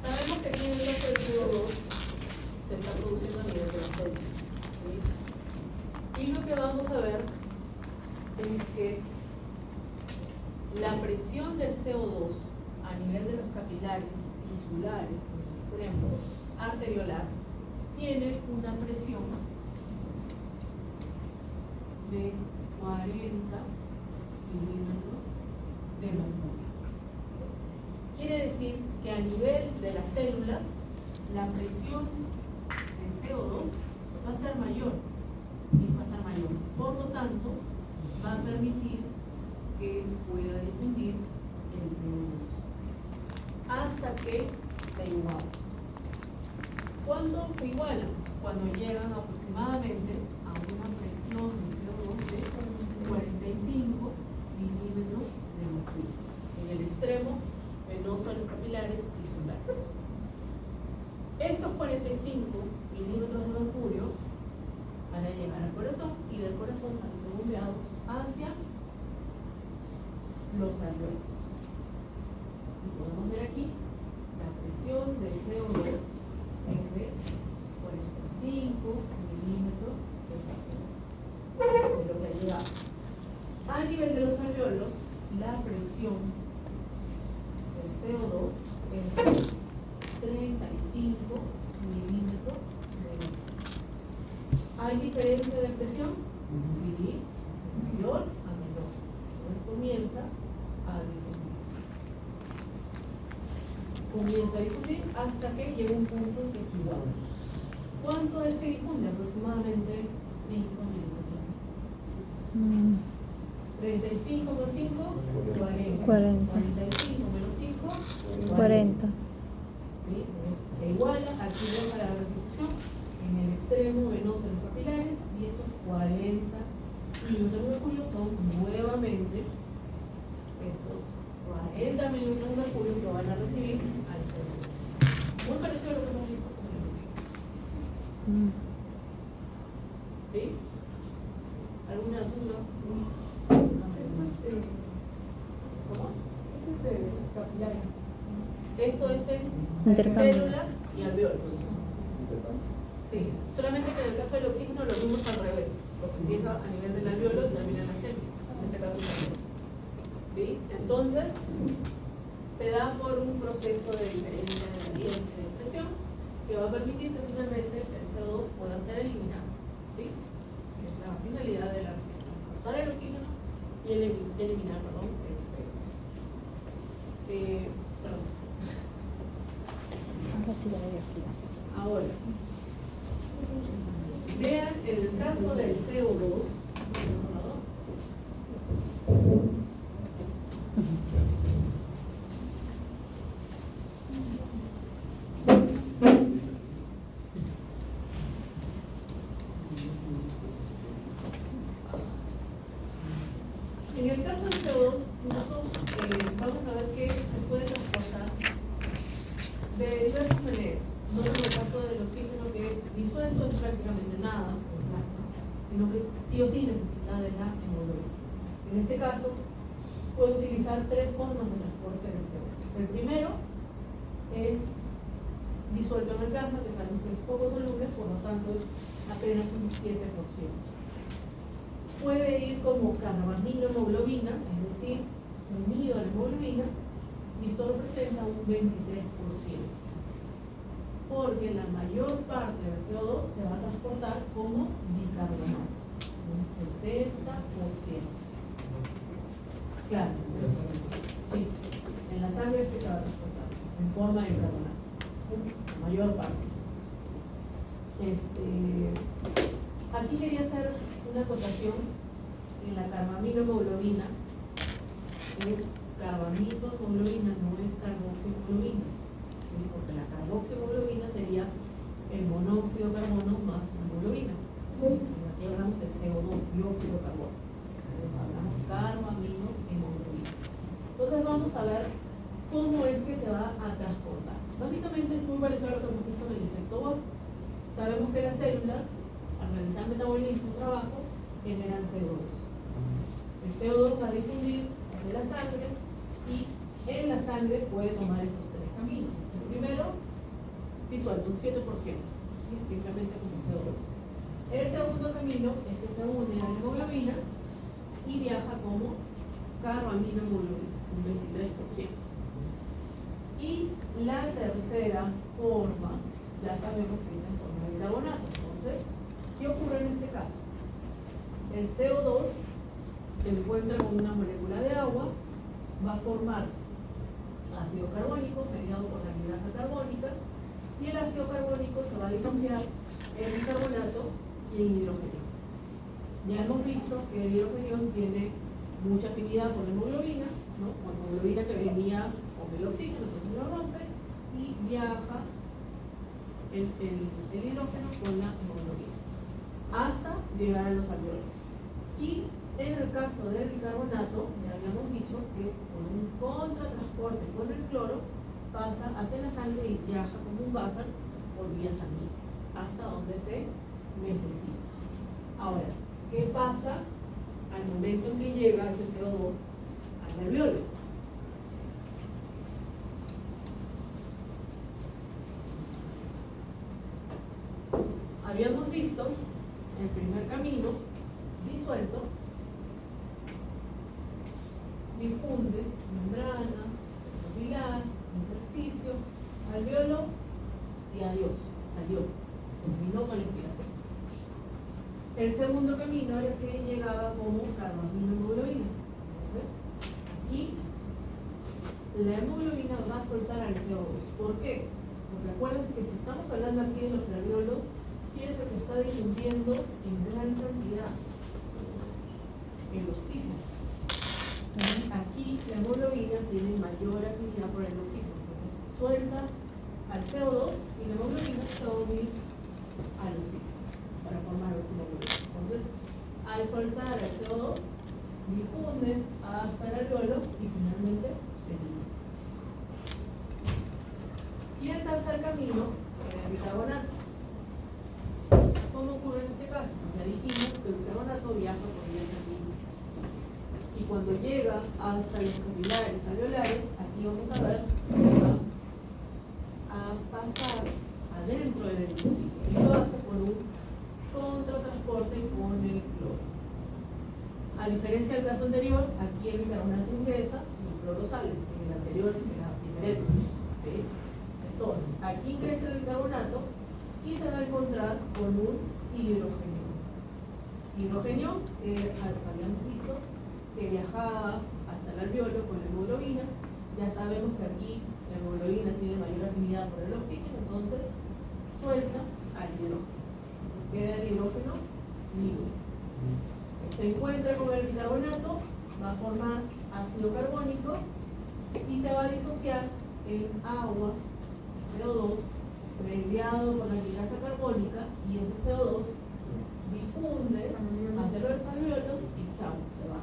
Sabemos que aquí en el caso del CO2 se está produciendo a nivel de la célula, ¿sí? Y lo que vamos a ver es que la presión del CO2 a nivel de los capilares insulares, en el extremo arteriolar, tiene una presión de 40 milímetros de mercurio. Quiere decir que a nivel de las células, la presión de CO2 va a ser mayor, ¿sí? Va a ser mayor. Por lo tanto, va a permitir que pueda difundir el CO2 hasta que se iguala. ¿Cuándo se igualan? Cuando llegan aproximadamente a una presión de CO2 de 45 milímetros de mercurio en el extremo venoso de los capilares insulares. Estos 45 milímetros de mercurio van a llegar al corazón y del corazón van a ser bombeados hacia los alveolos. Y podemos ver aquí la presión de CO2 es de 45 milímetros de mercurio. De lo que ha llegado. A nivel de los alveolos, la presión del CO2 es de 35 milímetros de mercurio. ¿Hay diferencia de presión? Sí, mayor a menor. Entonces comienza a difundir. Comienza a difundir hasta que llega un punto en que es igual. ¿Cuánto es que difunde? Aproximadamente 5 milímetros. 35 por 5, 40. 40. 45 menos 5, 40. ¿Sí? Se iguala, aquí deja la difusión en el extremo venoso de los capilares y estos 40 milímetros de mercurio son nuevamente estos 40 milímetros de mercurio que van a recibir al cerebro. Muy parecido a lo que hemos visto con el oxígeno. ¿Sí? ¿Alguna duda? Esto es de, ¿Cómo? esto es de capilares. Esto es en Intercambio. células y alveolos. Sí, solamente que en el caso del oxígeno lo vimos al revés, porque empieza a nivel del alveolo y termina en la célula, en este caso es al revés. ¿Sí? Entonces, se da por un proceso de diferencia de gradiente de presión que va a permitir que finalmente el CO2 pueda ser eliminado. ¿Sí? Es la finalidad de la transportar el oxígeno y eliminar, perdón, el CO2. Perdón. Ahora sí ya había frío. Ahora, vean el caso del CO2. En el caso del CO2, nosotros vamos a ver que se puede transportar de diversas maneras. No como el caso del oxígeno, que disuelto es prácticamente nada, sino que sí o sí necesita de la hemoglobina. En este caso, puedo utilizar tres formas de transporte del CO2. El primero es disuelto en el plasma, que sabemos que es poco soluble, por lo tanto es apenas un 7%. Puede ir como carbaminohemoglobina, es decir, unido a la hemoglobina, y esto representa un 23%. porque la mayor parte del CO2 se va a transportar como bicarbonato, un 70%. Claro, sí, en la sangre que se va a transportar, en forma de bicarbonato, la mayor parte. Aquí quería hacer una acotación en la carbaminohemoglobina. Es carbaminohemoglobina, no es carboxiemoglobina, ¿sí? Porque la carboxiemoglobina sería el monóxido de carbono más la hemoglobina. ¿Sí? Aquí hablamos de CO2, dióxido de carbono. Entonces hablamos carbaminohemoglobina. Entonces vamos a ver cómo es que se va a transportar. Básicamente es muy parecido a lo que hemos visto en el efecto Bohr. Sabemos que las células, al realizar metabolismo, trabajo, generan CO2. El CO2 va a difundir hacia la sangre y en la sangre puede tomar estos tres caminos. El primero, disuelto, un 7%, ¿sí? Simplemente como CO2. El segundo camino es que se une a la hemoglobina y viaja como carbaminohemoglobina, un 23%. Y la tercera forma, ya sabemos que es en forma de bicarbonato. Entonces, ¿qué ocurre en este caso? El CO2 se encuentra con una molécula de agua, va a formar ácido carbónico mediado por la anhidrasa carbónica, y el ácido carbónico se va a disociar en bicarbonato y en hidrógeno. Ya hemos visto que el hidrógeno tiene mucha afinidad con la hemoglobina, ¿no? Con la hemoglobina que venía con el oxígeno, entonces lo rompe y viaja el hidrógeno con la hemoglobina hasta llegar a los alveolos. Y en el caso del bicarbonato, ya habíamos dicho que con un contratransporte con el cloro pasa hacia la sangre y viaja como un buffer por vía sanguínea hasta donde se necesita. Ahora, ¿qué pasa al momento en que llega ese CO2 al alveolo? Habíamos visto el primer camino disuelto, difunde, membrana, capilar, intersticio, alveolo y adiós, salió, terminó con la inspiración. El segundo camino era que llegaba como carbaminohemoglobina. Entonces, aquí la hemoglobina va a soltar al CO2. ¿Por qué? Porque acuérdense que si estamos hablando aquí de los alveolos, quiere que se está difundiendo en gran cantidad el oxígeno. Aquí la hemoglobina tiene mayor afinidad por el oxígeno, entonces suelta al CO2 y la hemoglobina se va a unir al oxígeno para formar oximoglobina. Entonces, al soltar el CO2, difunde hasta el alveolo y finalmente se elimina. Y el tercer camino, el bicarbonato. ¿Cómo ocurre en este caso? Ya dijimos que el bicarbonato viaja por vía sanguínea. Y cuando llega hasta los capilares alveolares, aquí vamos a ver que va a pasar adentro del eritrocito. Y lo hace por un contratransporte con el cloro. A diferencia del caso anterior, aquí el bicarbonato ingresa y el cloro sale. En el anterior era diferente. ¿Sí? Entonces, aquí ingresa el bicarbonato y se va a encontrar con un hidrógeno. Hidrógeno, habíamos visto que viajaba hasta el alveolo con la hemoglobina. Ya sabemos que aquí la hemoglobina tiene mayor afinidad por el oxígeno, entonces suelta al hidrógeno. Queda el hidrógeno libre. Se encuentra con el bicarbonato, va a formar ácido carbónico y se va a disociar en agua y CO2 mediado por la anhidrasa carbónica, y ese CO2 difunde hacia los alveolos y chao, se va.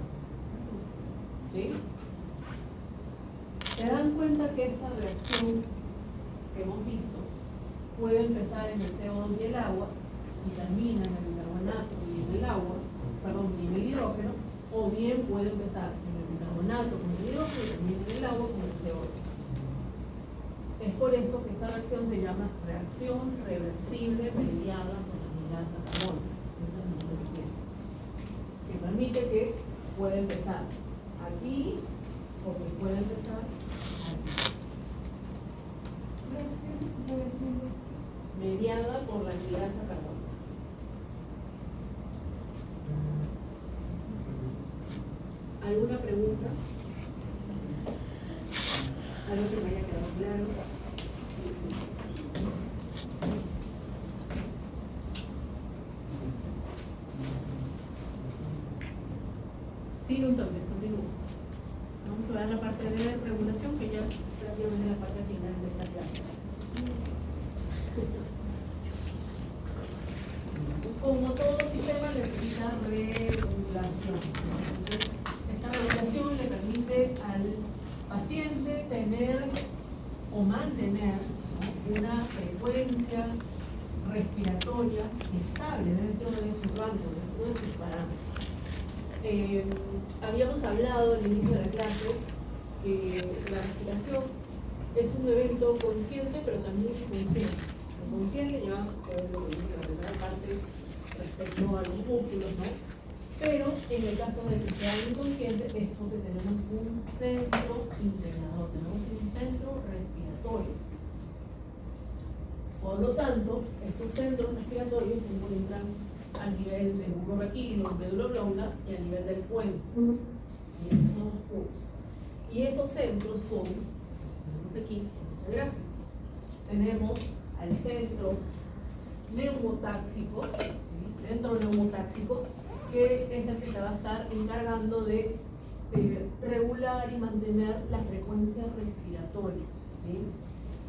¿Sí? ¿Se dan cuenta que esta reacción que hemos visto puede empezar en el CO2 y el agua y termina en el bicarbonato y en el agua, y en el hidrógeno, o bien puede empezar en el bicarbonato con el hidrógeno y termina en el agua con el CO2? Es por esto que esta reacción se llama reacción reversible mediada por la anhidrasa carbónica. Ese es el nombre que tiene. Que permite que pueda empezar aquí o que pueda empezar aquí. Reversible. mediada por la ligrasa carbónica. ¿Alguna pregunta? ¿Algo que me haya quedado claro? Sigo entonces, continúo. Vamos a ver la parte de regulación, que ya prácticamente es la parte final de esta clase. Como todo sistema necesita regulación. Entonces, esta regulación le permite al paciente tener o mantener, ¿no?, una frecuencia respiratoria estable dentro de su rango, dentro de sus parámetros. Habíamos hablado al inicio de la clase que la respiración es un evento consciente, pero también inconsciente. El consciente ya fue lo que dije, la primera parte respecto a los músculos, ¿no? Pero en el caso de que sea inconsciente es porque tenemos un centro integrador, tenemos un centro respiratorio. Por lo tanto, estos centros respiratorios se encuentran a nivel del bulbo raquídeo, médula oblonga, y a nivel del cuenco. Y esos son los puntos. Y esos centros son, tenemos aquí en este gráfico, tenemos al centro neumotáxico, ¿sí?, centro neumotáxico, que es el que se va a estar encargando de regular y mantener la frecuencia respiratoria, ¿sí?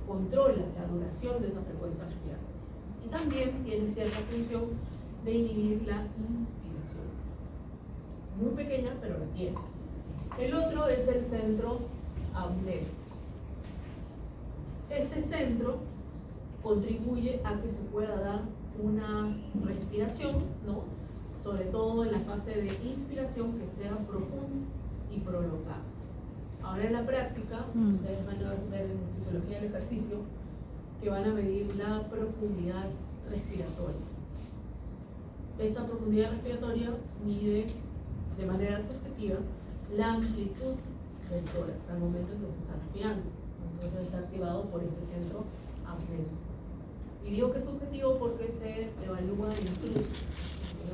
Controla la duración de esa frecuencia respiratoria. Y también tiene cierta función de inhibir la inspiración. Muy pequeña, pero la tiene. El otro es el centro apneico. Este centro contribuye a que se pueda dar una respiración, ¿no?, sobre todo en la fase de inspiración, que sea profunda y prolongada. Ahora en la práctica, ustedes van a ver en fisiología del ejercicio que van a medir la profundidad respiratoria. Esa profundidad respiratoria mide de manera subjetiva la amplitud del tórax al momento en que se está respirando. Entonces está activado por este centro apneico. Y digo que es subjetivo porque se evalúa en cruces.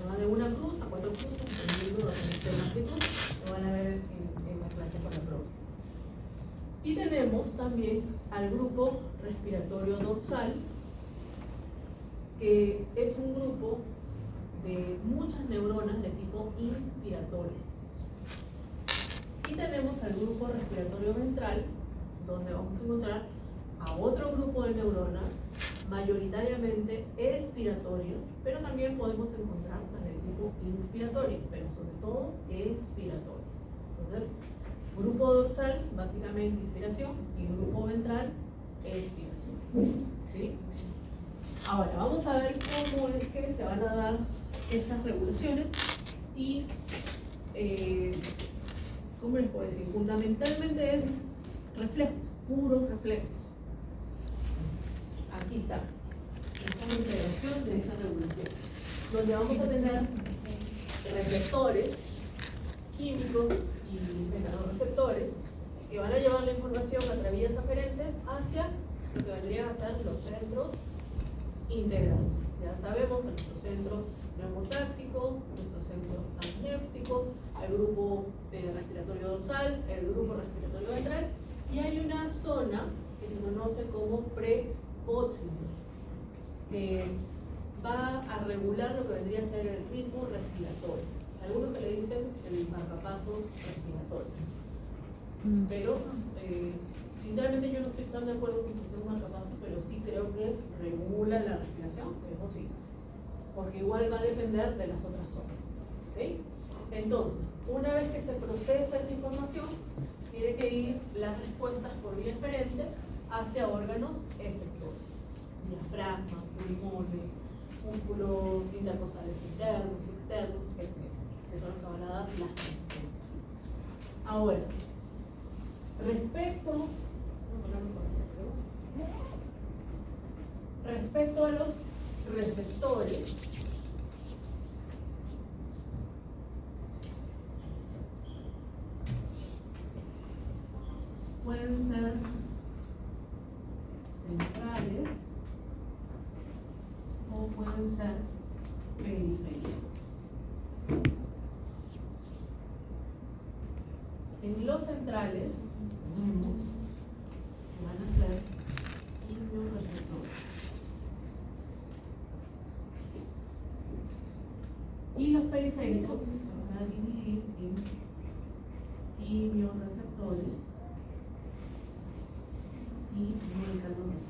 Va de una cruz a 4 cruces, dependiendo de la amplitud, lo van a ver en la clase con la prueba. Y tenemos también al grupo respiratorio dorsal, que es un grupo de muchas neuronas de tipo inspiratorias. Y tenemos al grupo respiratorio ventral, donde vamos a encontrar a otro grupo de neuronas mayoritariamente expiratorias, pero también podemos encontrar las de tipo inspiratorio, pero sobre todo expiratorias. Entonces, grupo dorsal, básicamente inspiración, y grupo ventral, expiración. ¿Sí? Ahora, vamos a ver cómo es que se van a dar estas regulaciones y, ¿cómo les puedo decir? Fundamentalmente es reflejos, puros reflejos. Aquí está, esta integración de esa regulación, donde vamos a tener receptores químicos y mecanoreceptores que van a llevar la información a través de vías aferentes hacia lo que vendrían a ser los centros integradores. Ya sabemos, nuestro centro neumotáxico, nuestro centro apnéustico, el grupo respiratorio dorsal, el grupo respiratorio ventral, y hay una zona que se conoce como prepóxito, que va a regular lo que vendría a ser el ritmo respiratorio. Algunos que le dicen el marcapasos respiratorio. Pero, sinceramente, yo no estoy tan de acuerdo con que sea un marcapasos, pero sí creo que regula la respiración, eso sí, porque igual va a depender de las otras zonas. ¿Okay? Entonces, una vez que se procesa esa información, tiene que ir las respuestas por vía eferente hacia órganos efectores, diafragma, pulmones, músculos intercostales internos, externos, etc. Que son los que van a dar las respuestas. Ahora, respecto a los receptores, pueden ser centrales En los centrales tenemos que van a ser quimioreceptores. Y los periféricos se van a dividir en quimioreceptores y mecanorreceptores.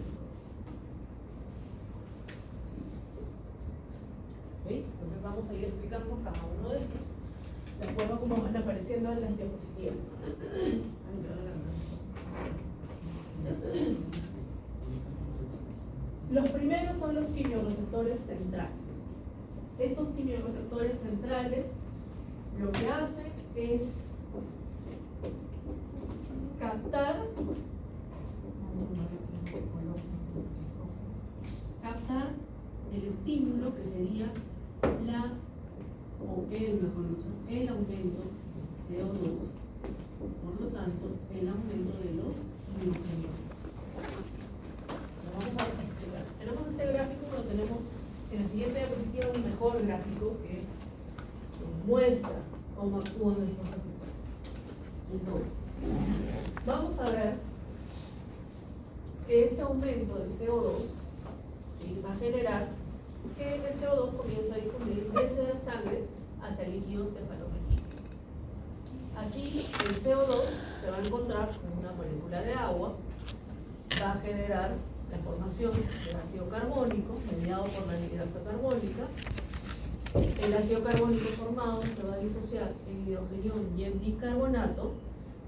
¿Ok? Entonces vamos a ir explicando cada uno de estos de acuerdo a cómo van apareciendo en las diapositivas. Los primeros son los quimioreceptores centrales. Estos quimioreceptores centrales lo que hacen es captar el estímulo que sería el aumento de CO2, por lo tanto el aumento de los hidrogenados. Lo vamos a explicar. Tenemos este gráfico, pero tenemos en la siguiente diapositiva un mejor gráfico que nos muestra cómo actúan estos resultados. Entonces, vamos a ver que ese aumento de CO2 ¿sí? va a generar que el CO2 comienza a difundir desde la sangre hacia el líquido cefalorraquídeo. Aquí el CO2 se va a encontrar con una molécula de agua, va a generar la formación de ácido carbónico mediado por la anhidrasa carbónica. El ácido carbónico formado se va a disociar en hidrogenión y en bicarbonato,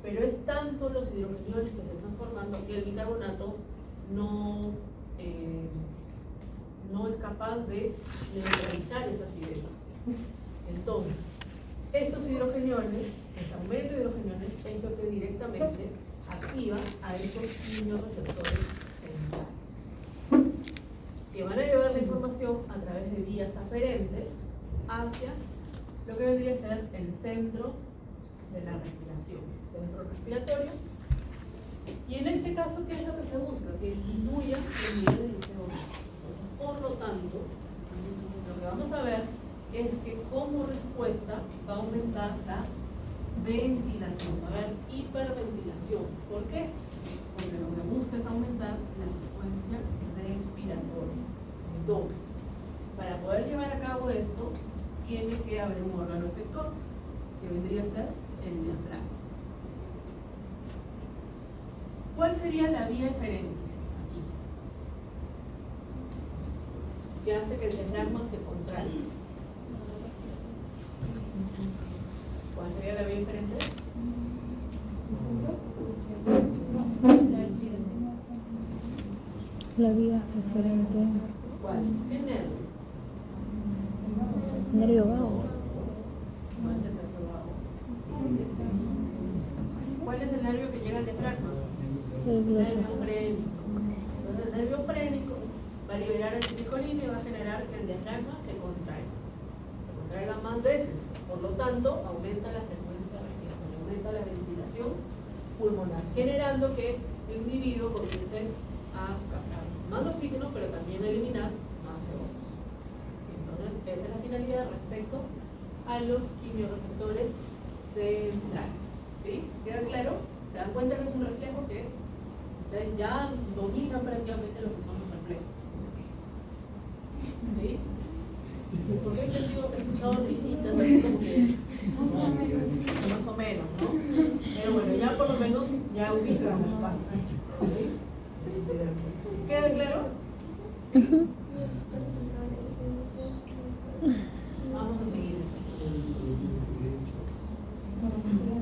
pero es tanto los hidrogeniones que se están formando que el bicarbonato no es capaz de neutralizar esa acidez. Entonces, estos hidrogeniones, este aumento de hidrogeniones, es lo que directamente activa a estos quimioreceptores centrales, que van a llevar la información a través de vías aferentes hacia lo que vendría a ser el centro de la respiración, centro respiratorio. Y en este caso, ¿qué es lo que se busca? Que disminuya el nivel de CO2. Por lo tanto, lo que vamos a ver es que como respuesta va a aumentar la ventilación, va a haber hiperventilación. ¿Por qué? Porque lo que busca es aumentar la frecuencia respiratoria. Entonces, para poder llevar a cabo esto, tiene que haber un órgano efector, que vendría a ser el diafragma. ¿Cuál sería la vía eferente aquí? Que hace que el diafragma se contraiga. ¿Cuál sería la vía eferente? La vía referente. ¿Cuál? El nervio. Nervio vago. No es el nervio vago. ¿Cuál es el nervio que llega al diafragma? El Nervio gloso. frénico. Entonces el nervio frénico va a liberar acetilcolina y va a generar que el diafragma se contraiga más veces. Por lo tanto, aumenta la frecuencia respiratoria, aumenta la ventilación pulmonar, generando que el individuo comience a captar más oxígeno, pero también a eliminar más CO2. Entonces, esa es la finalidad respecto a los quimioreceptores centrales. ¿Sí? ¿Queda claro? ¿Se dan cuenta que es un reflejo que ustedes ya dominan prácticamente lo que son los reflejos? ¿Sí? Porque he escuchado risitas así como que más o menos, ¿no? Pero bueno, ya por lo menos ya ubican las partes. ¿Sí? ¿Queda claro? Vamos a seguir.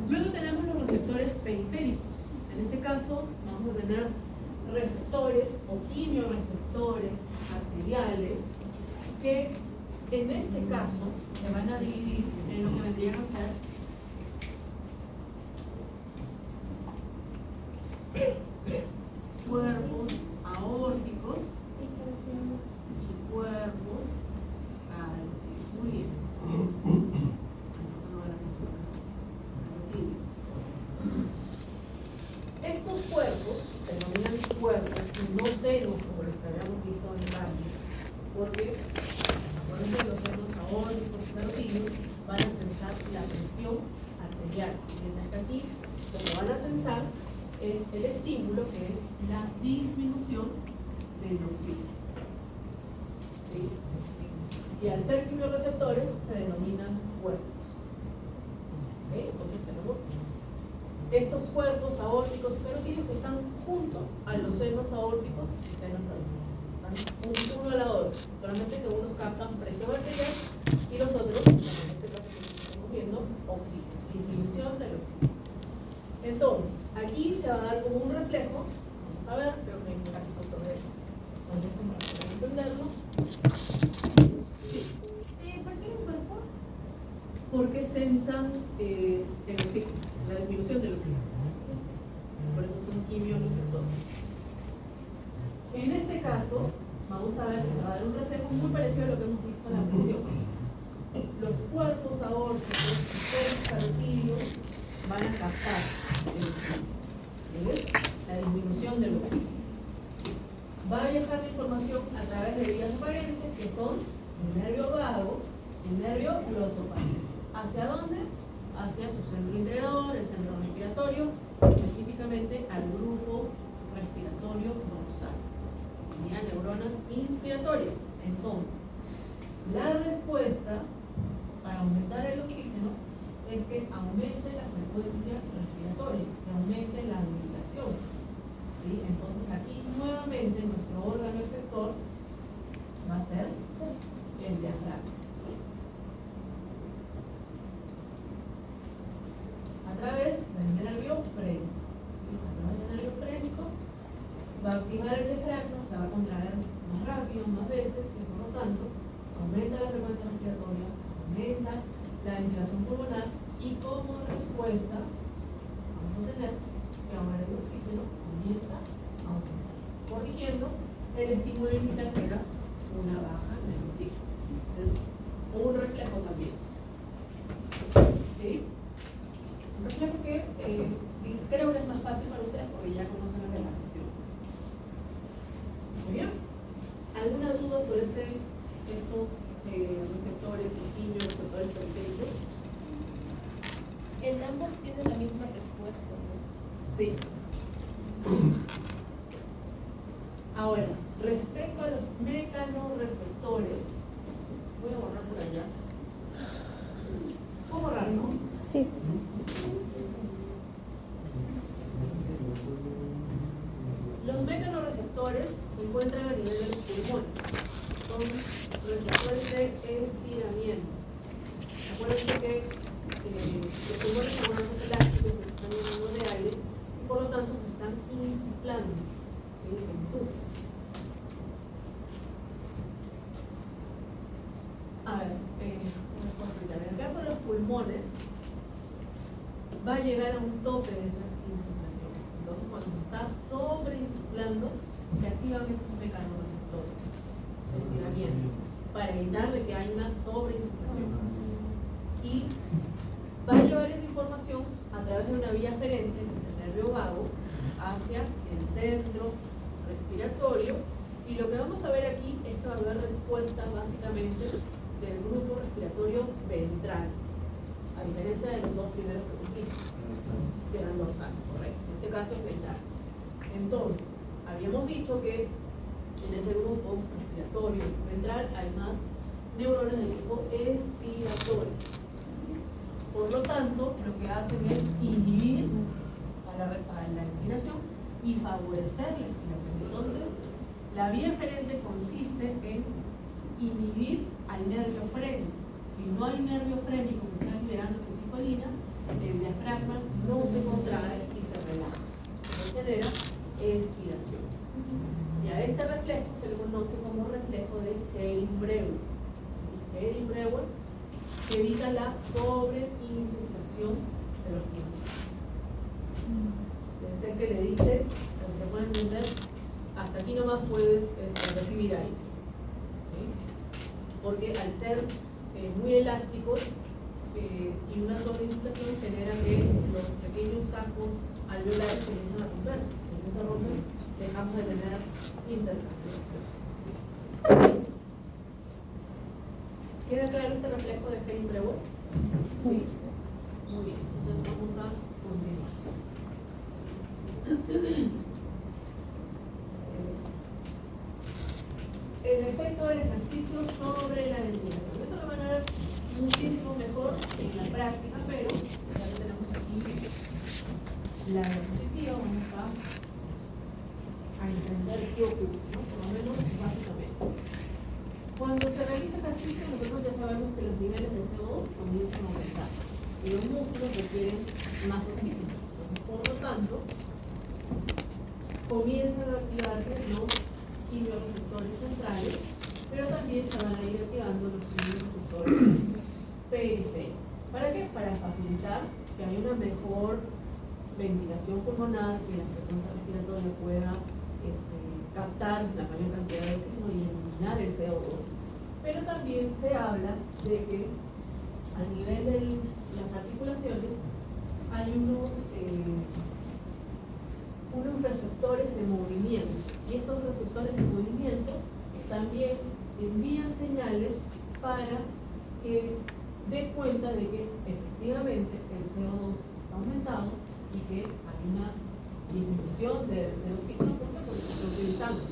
Luego tenemos los receptores periféricos. En este caso vamos a tener receptores o quimioreceptores arteriales que en este caso se van a dividir en lo que vendrían a ser cuerpos aórticos y cuerpos cardíacos. Muy bien. Estos cuerpos se denominan cuerpos no senos como los que habíamos visto en el antes, porque por ejemplo los senos aórticos y cartílago van a sentar la presión arterial, mientras que aquí el estímulo, que es la disminución del oxígeno. ¿Sí? Y al ser quimioreceptores se denominan cuerpos. ¿Ok? Entonces tenemos estos cuerpos aórticos y carotídeos que están junto a los senos aórticos y senos carotídeos. Están uno al lado de otro, solamente que unos captan presión arterial y los otros, en este caso que estamos viendo, oxígeno, disminución del oxígeno. Entonces, aquí se va a dar como un reflejo, vamos a ver, creo que hay un gráfico sobre eso, entonces para poder entenderlo. Sí. ¿Por qué en cuerpos? Porque sensan el oxígeno, la disminución del oxígeno. Por eso son quimioreceptores. En este caso, vamos a ver que se va a dar un reflejo muy parecido a lo que hemos visto en la presión. Los cuerpos aórticos y senos carotídeos van a captar el oxígeno. ¿Ves? La disminución del oxígeno. Va a viajar la información a través de vías aparentes que son el nervio vago y el nervio glosofaríngeo. ¿Hacia dónde? Hacia su centro integrador, el centro respiratorio, específicamente al grupo respiratorio dorsal. Tenía neuronas inspiratorias. Entonces, la respuesta para aumentar el oxígeno es que aumente la frecuencia respiratoria, que aumente la ventilación. ¿Sí? Entonces aquí nuevamente nuestro órgano efector va a ser el diafragma. A través del nervio frénico. ¿Sí? A través del nervio frénico va a activar el diafragma, se va a contraer más rápido, más veces, y por lo tanto aumenta la frecuencia respiratoria, aumenta la ventilación pulmonar y como respuesta vamos a tener que ahora el oxígeno comienza a aumentar, corrigiendo el estímulo inicial que era una baja en el oxígeno. Es un reflejo también. ¿Sí? Un reflejo que creo que es más fácil para ustedes porque ya conocen la relación. Muy bien. ¿Alguna duda sobre estos receptores o quimioreceptores periféricos? En ambos tienen la misma respuesta, ¿no? Sí. Ahora, respecto a los mecanorreceptores, voy a borrar por allá. ¿Puedo borrar, no? Sí. Los mecanorreceptores se encuentran a nivel de los pulmones. Son receptores de estiramiento. Acuérdense que los pulmones son órganos elásticos que están llenando de aire y por lo tanto se están insuflando. ¿Sí? Se insuflan. A ver, ¿cómo les puedo explicar? En el caso de los pulmones, va a llegar a un tope de esa insuflación. Entonces, cuando se está sobreinsuflando, se activan estos mecanorreceptores de estiramiento para evitar de que haya una sobreinsuflación. Y va a llevar esa información a través de una vía aferente, que es el nervio vago, hacia el centro respiratorio. Y lo que vamos a ver aquí es que va a haber respuesta básicamente del grupo respiratorio ventral, a diferencia de los dos primeros que dijimos, que eran dorsales, correcto. En este caso es ventral. Entonces, habíamos dicho que en ese grupo respiratorio ventral hay más neuronas del tipo expiratorio. Por lo tanto, lo que hacen es inhibir a la respiración y favorecer la respiración. Entonces, la vía aferente consiste en inhibir al nervio frénico. Si no hay nervio frénico que está liberando acetilcolina, el diafragma no se contrae y se relaja. Eso genera expiración. Y a este reflejo se le conoce como reflejo de Hering-Breuer. Hering-Breuer que evita la sobreinsuflación de los pulmones. Es el que le dice, como se puede entender, hasta aquí nomás puedes recibir aire. ¿Sí? Porque al ser muy elásticos y una sobreinsuflación genera que los pequeños sacos alveolares comienzan a romperse. Cuando se rompen, dejamos de tener intercambio. ¿Queda claro este reflejo de Hering-Breuer? Sí. Muy bien, entonces vamos a continuar. efecto del ejercicio sobre la ventilación. Eso lo van a ver muchísimo mejor en la práctica, pero ya que tenemos aquí la diapositiva, vamos a entender qué ocurre, ¿no? Por lo menos básicamente. Cuando se realiza ejercicio, nosotros ya sabemos que los niveles de CO2 comienzan a aumentar y los músculos requieren más oxígeno. Entonces, por lo tanto, comienzan a activarse los quimiorreceptores centrales, pero también se van a ir activando los quimiorreceptores periféricos. ¿Para qué? Para facilitar que haya una mejor ventilación pulmonar, que la frecuencia respiratoria pueda captar la mayor cantidad de oxígeno y eliminar el CO2. Pero también se habla de que a nivel de las articulaciones hay unos receptores de movimiento, y estos receptores de movimiento también envían señales para que dé cuenta de que efectivamente el CO2 está aumentado y que hay una disminución del oxígeno porque lo está utilizando.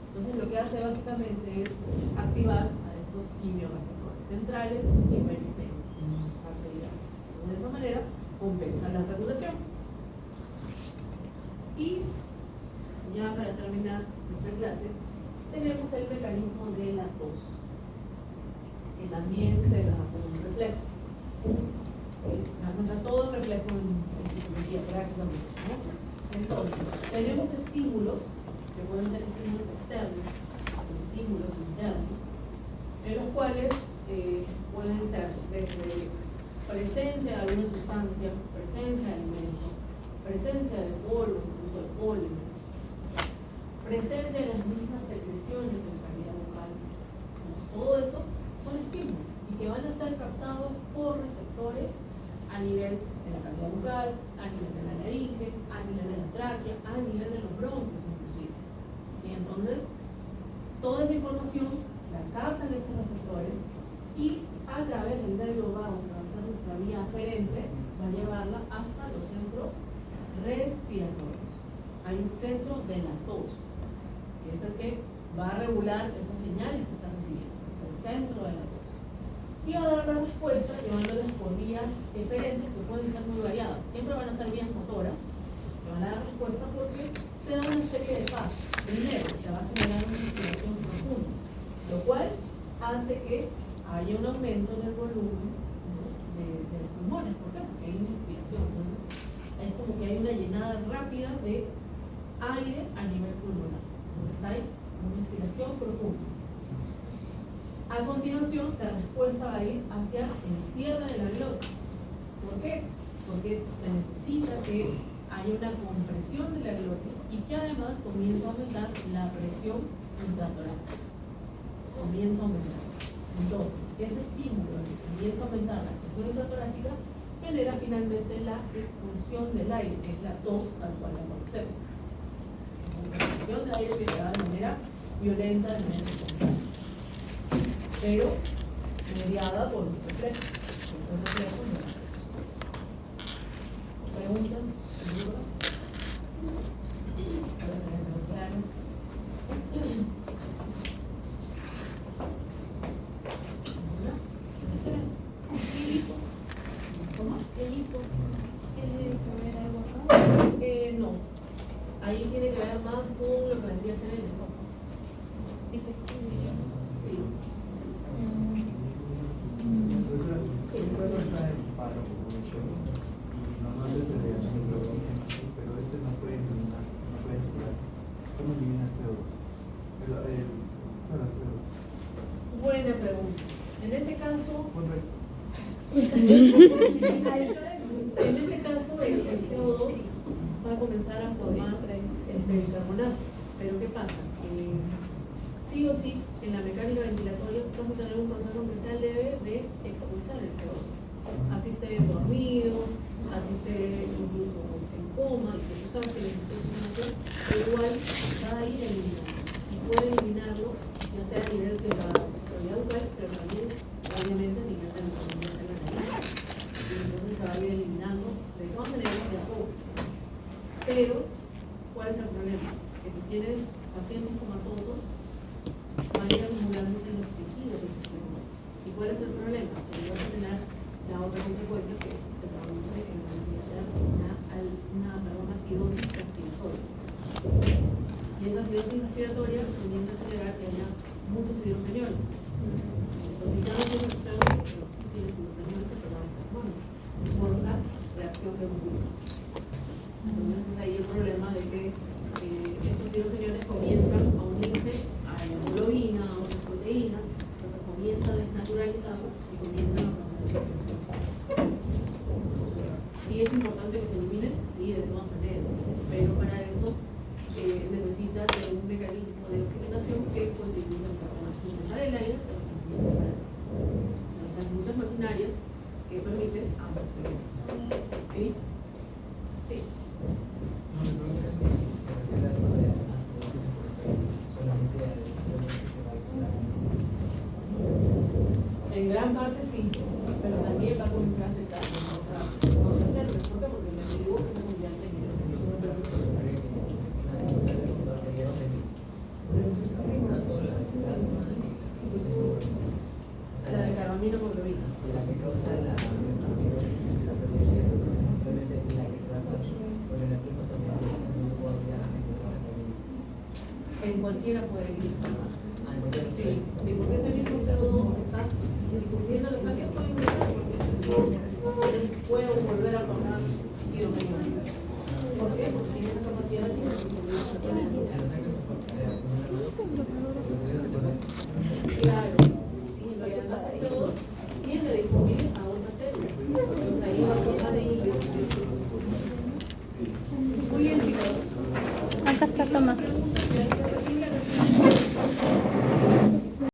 Entonces lo que hace básicamente es activar a estos quimiorreceptores centrales y periféricos. De esa manera compensa la regulación. Y ya para terminar nuestra clase, tenemos el mecanismo de la tos, que también se da por un reflejo. Se da todo el reflejo en fisiología prácticamente, ¿no? Entonces, tenemos estímulos, que pueden ser estímulos externos, estímulos internos, en los cuales pueden ser desde presencia de alguna sustancia, presencia de alimentos, presencia de polvo, incluso de pólenes, presencia de las mismas secreciones en la cavidad bucal. Todo eso son estímulos y que van a estar captados por receptores a nivel de la cavidad bucal, a nivel de la laringe, a nivel de la tráquea, a nivel de los bronquios inclusive. ¿Sí? Entonces, toda esa información la captan estos receptores y a través del nervio vago, que va a ser nuestra vía aferente, va a llevarla hasta los centros respiratorios. Hay un centro de la tos, que es el que va a regular esas señales que está recibiendo, es el centro de la tos. Y va a dar la respuesta llevándolas por vías diferentes que pueden ser muy variadas. Siempre van a ser vías motoras que van a dar respuesta porque se da una serie de pasos. Primero, se va a generar una inspiración profunda, lo cual hace que haya un aumento del volumen, ¿no?, de los pulmones. ¿Por qué? Porque hay una inspiración, ¿no? Es como que hay una llenada rápida de aire a nivel pulmonar. Entonces hay una inspiración profunda. A continuación, la respuesta va a ir hacia el cierre de la glotis. ¿Por qué? Porque se necesita que haya una compresión de la glotis y que además comience a aumentar la presión intratorácica. Comienza a aumentar. Entonces, ese estímulo que comienza a aumentar la presión intratorácica genera finalmente la expulsión del aire, que es la tos tal cual la conocemos. La expulsión del aire que se da de manera violenta, de manera constante, pero mediada por un reflejo. Un reflejo de la tos. ¿Preguntas? ¿Dudas? Para tenerlo claro. ¿Cómo? El hipo. ¿Tiene que ver algo acá? No. Ahí tiene que ver más con lo que vendría a ser el esófago. Digestivo. Sí. Profesora, el cuerpo está en paro por el shock y normalmente se le administra oxígeno, pero no puede eliminar, no puede expirar. ¿Cómo elimina CO2? Buena pregunta. En ese caso, Correcto. en este caso el CO2 va a comenzar a formar bicarbonato. Pero ¿qué pasa? Sí o sí, en la mecánica ventilatoria vamos a tener un proceso que sea leve de expulsar el CO2. Así esté dormido, así esté incluso en coma, y que tú sabes que la oxigenación igual va a ir eliminando. Y puede eliminarlo, ya sea a nivel de la cavidad bucal, pero también obviamente a nivel de la cavidad de la nariz. Y entonces se va a ir eliminando de todas maneras de a poco. Pero, ¿cuál es el problema? Que si tienes pacientes comatosos, van a ir acumulándose los tejidos del sistema. ¿Y cuál es el problema? Que vas a tener la otra consecuencia que se traduce en la necesidad de una acidosis respiratoria. Y esa acidosis respiratoria comienza a generar que haya muchos hidrogeniones. Entonces ya no tienes ustedes, pero sí tienes hidrogeniones que se van a estar por la reacción que hemos visto. Entonces ahí el problema de que estos hidrogeniones comienzan a unirse a la hemoglobina, a otras proteínas, entonces comienza a desnaturalizarlo y comienzan a producir. Sí es importante que se eliminen, sí, de todas maneras, pero para eso necesita de un mecanismo de oxigenación que contribuya a oxigenar el aire, pero también la sal. Entonces hay muchas maquinarias que permiten ambos fenómenos. ¿Sí? Sí. No, me pregunta si se refiere a eso de solamente a decisiones que se va a la En gran parte sí, pero también va con un gran detalle en otras células. ¿Por qué? Porque el individuo que se convierte en la de carbamina por bebida. la que causa la En cualquiera puede ir. Sí, sí, porque ese mismo CO2 está induciendo la sangre todo inmediato porque puede volver a formar hidrogenio. ¿Por qué? Porque tiene esa capacidad de claro, y lo que pasa es que CO2 tiende a difundir a otras células. Entonces ahí va a cortar de ir. Muy bien, chicos. Acá está, toma. Preguntas que hay que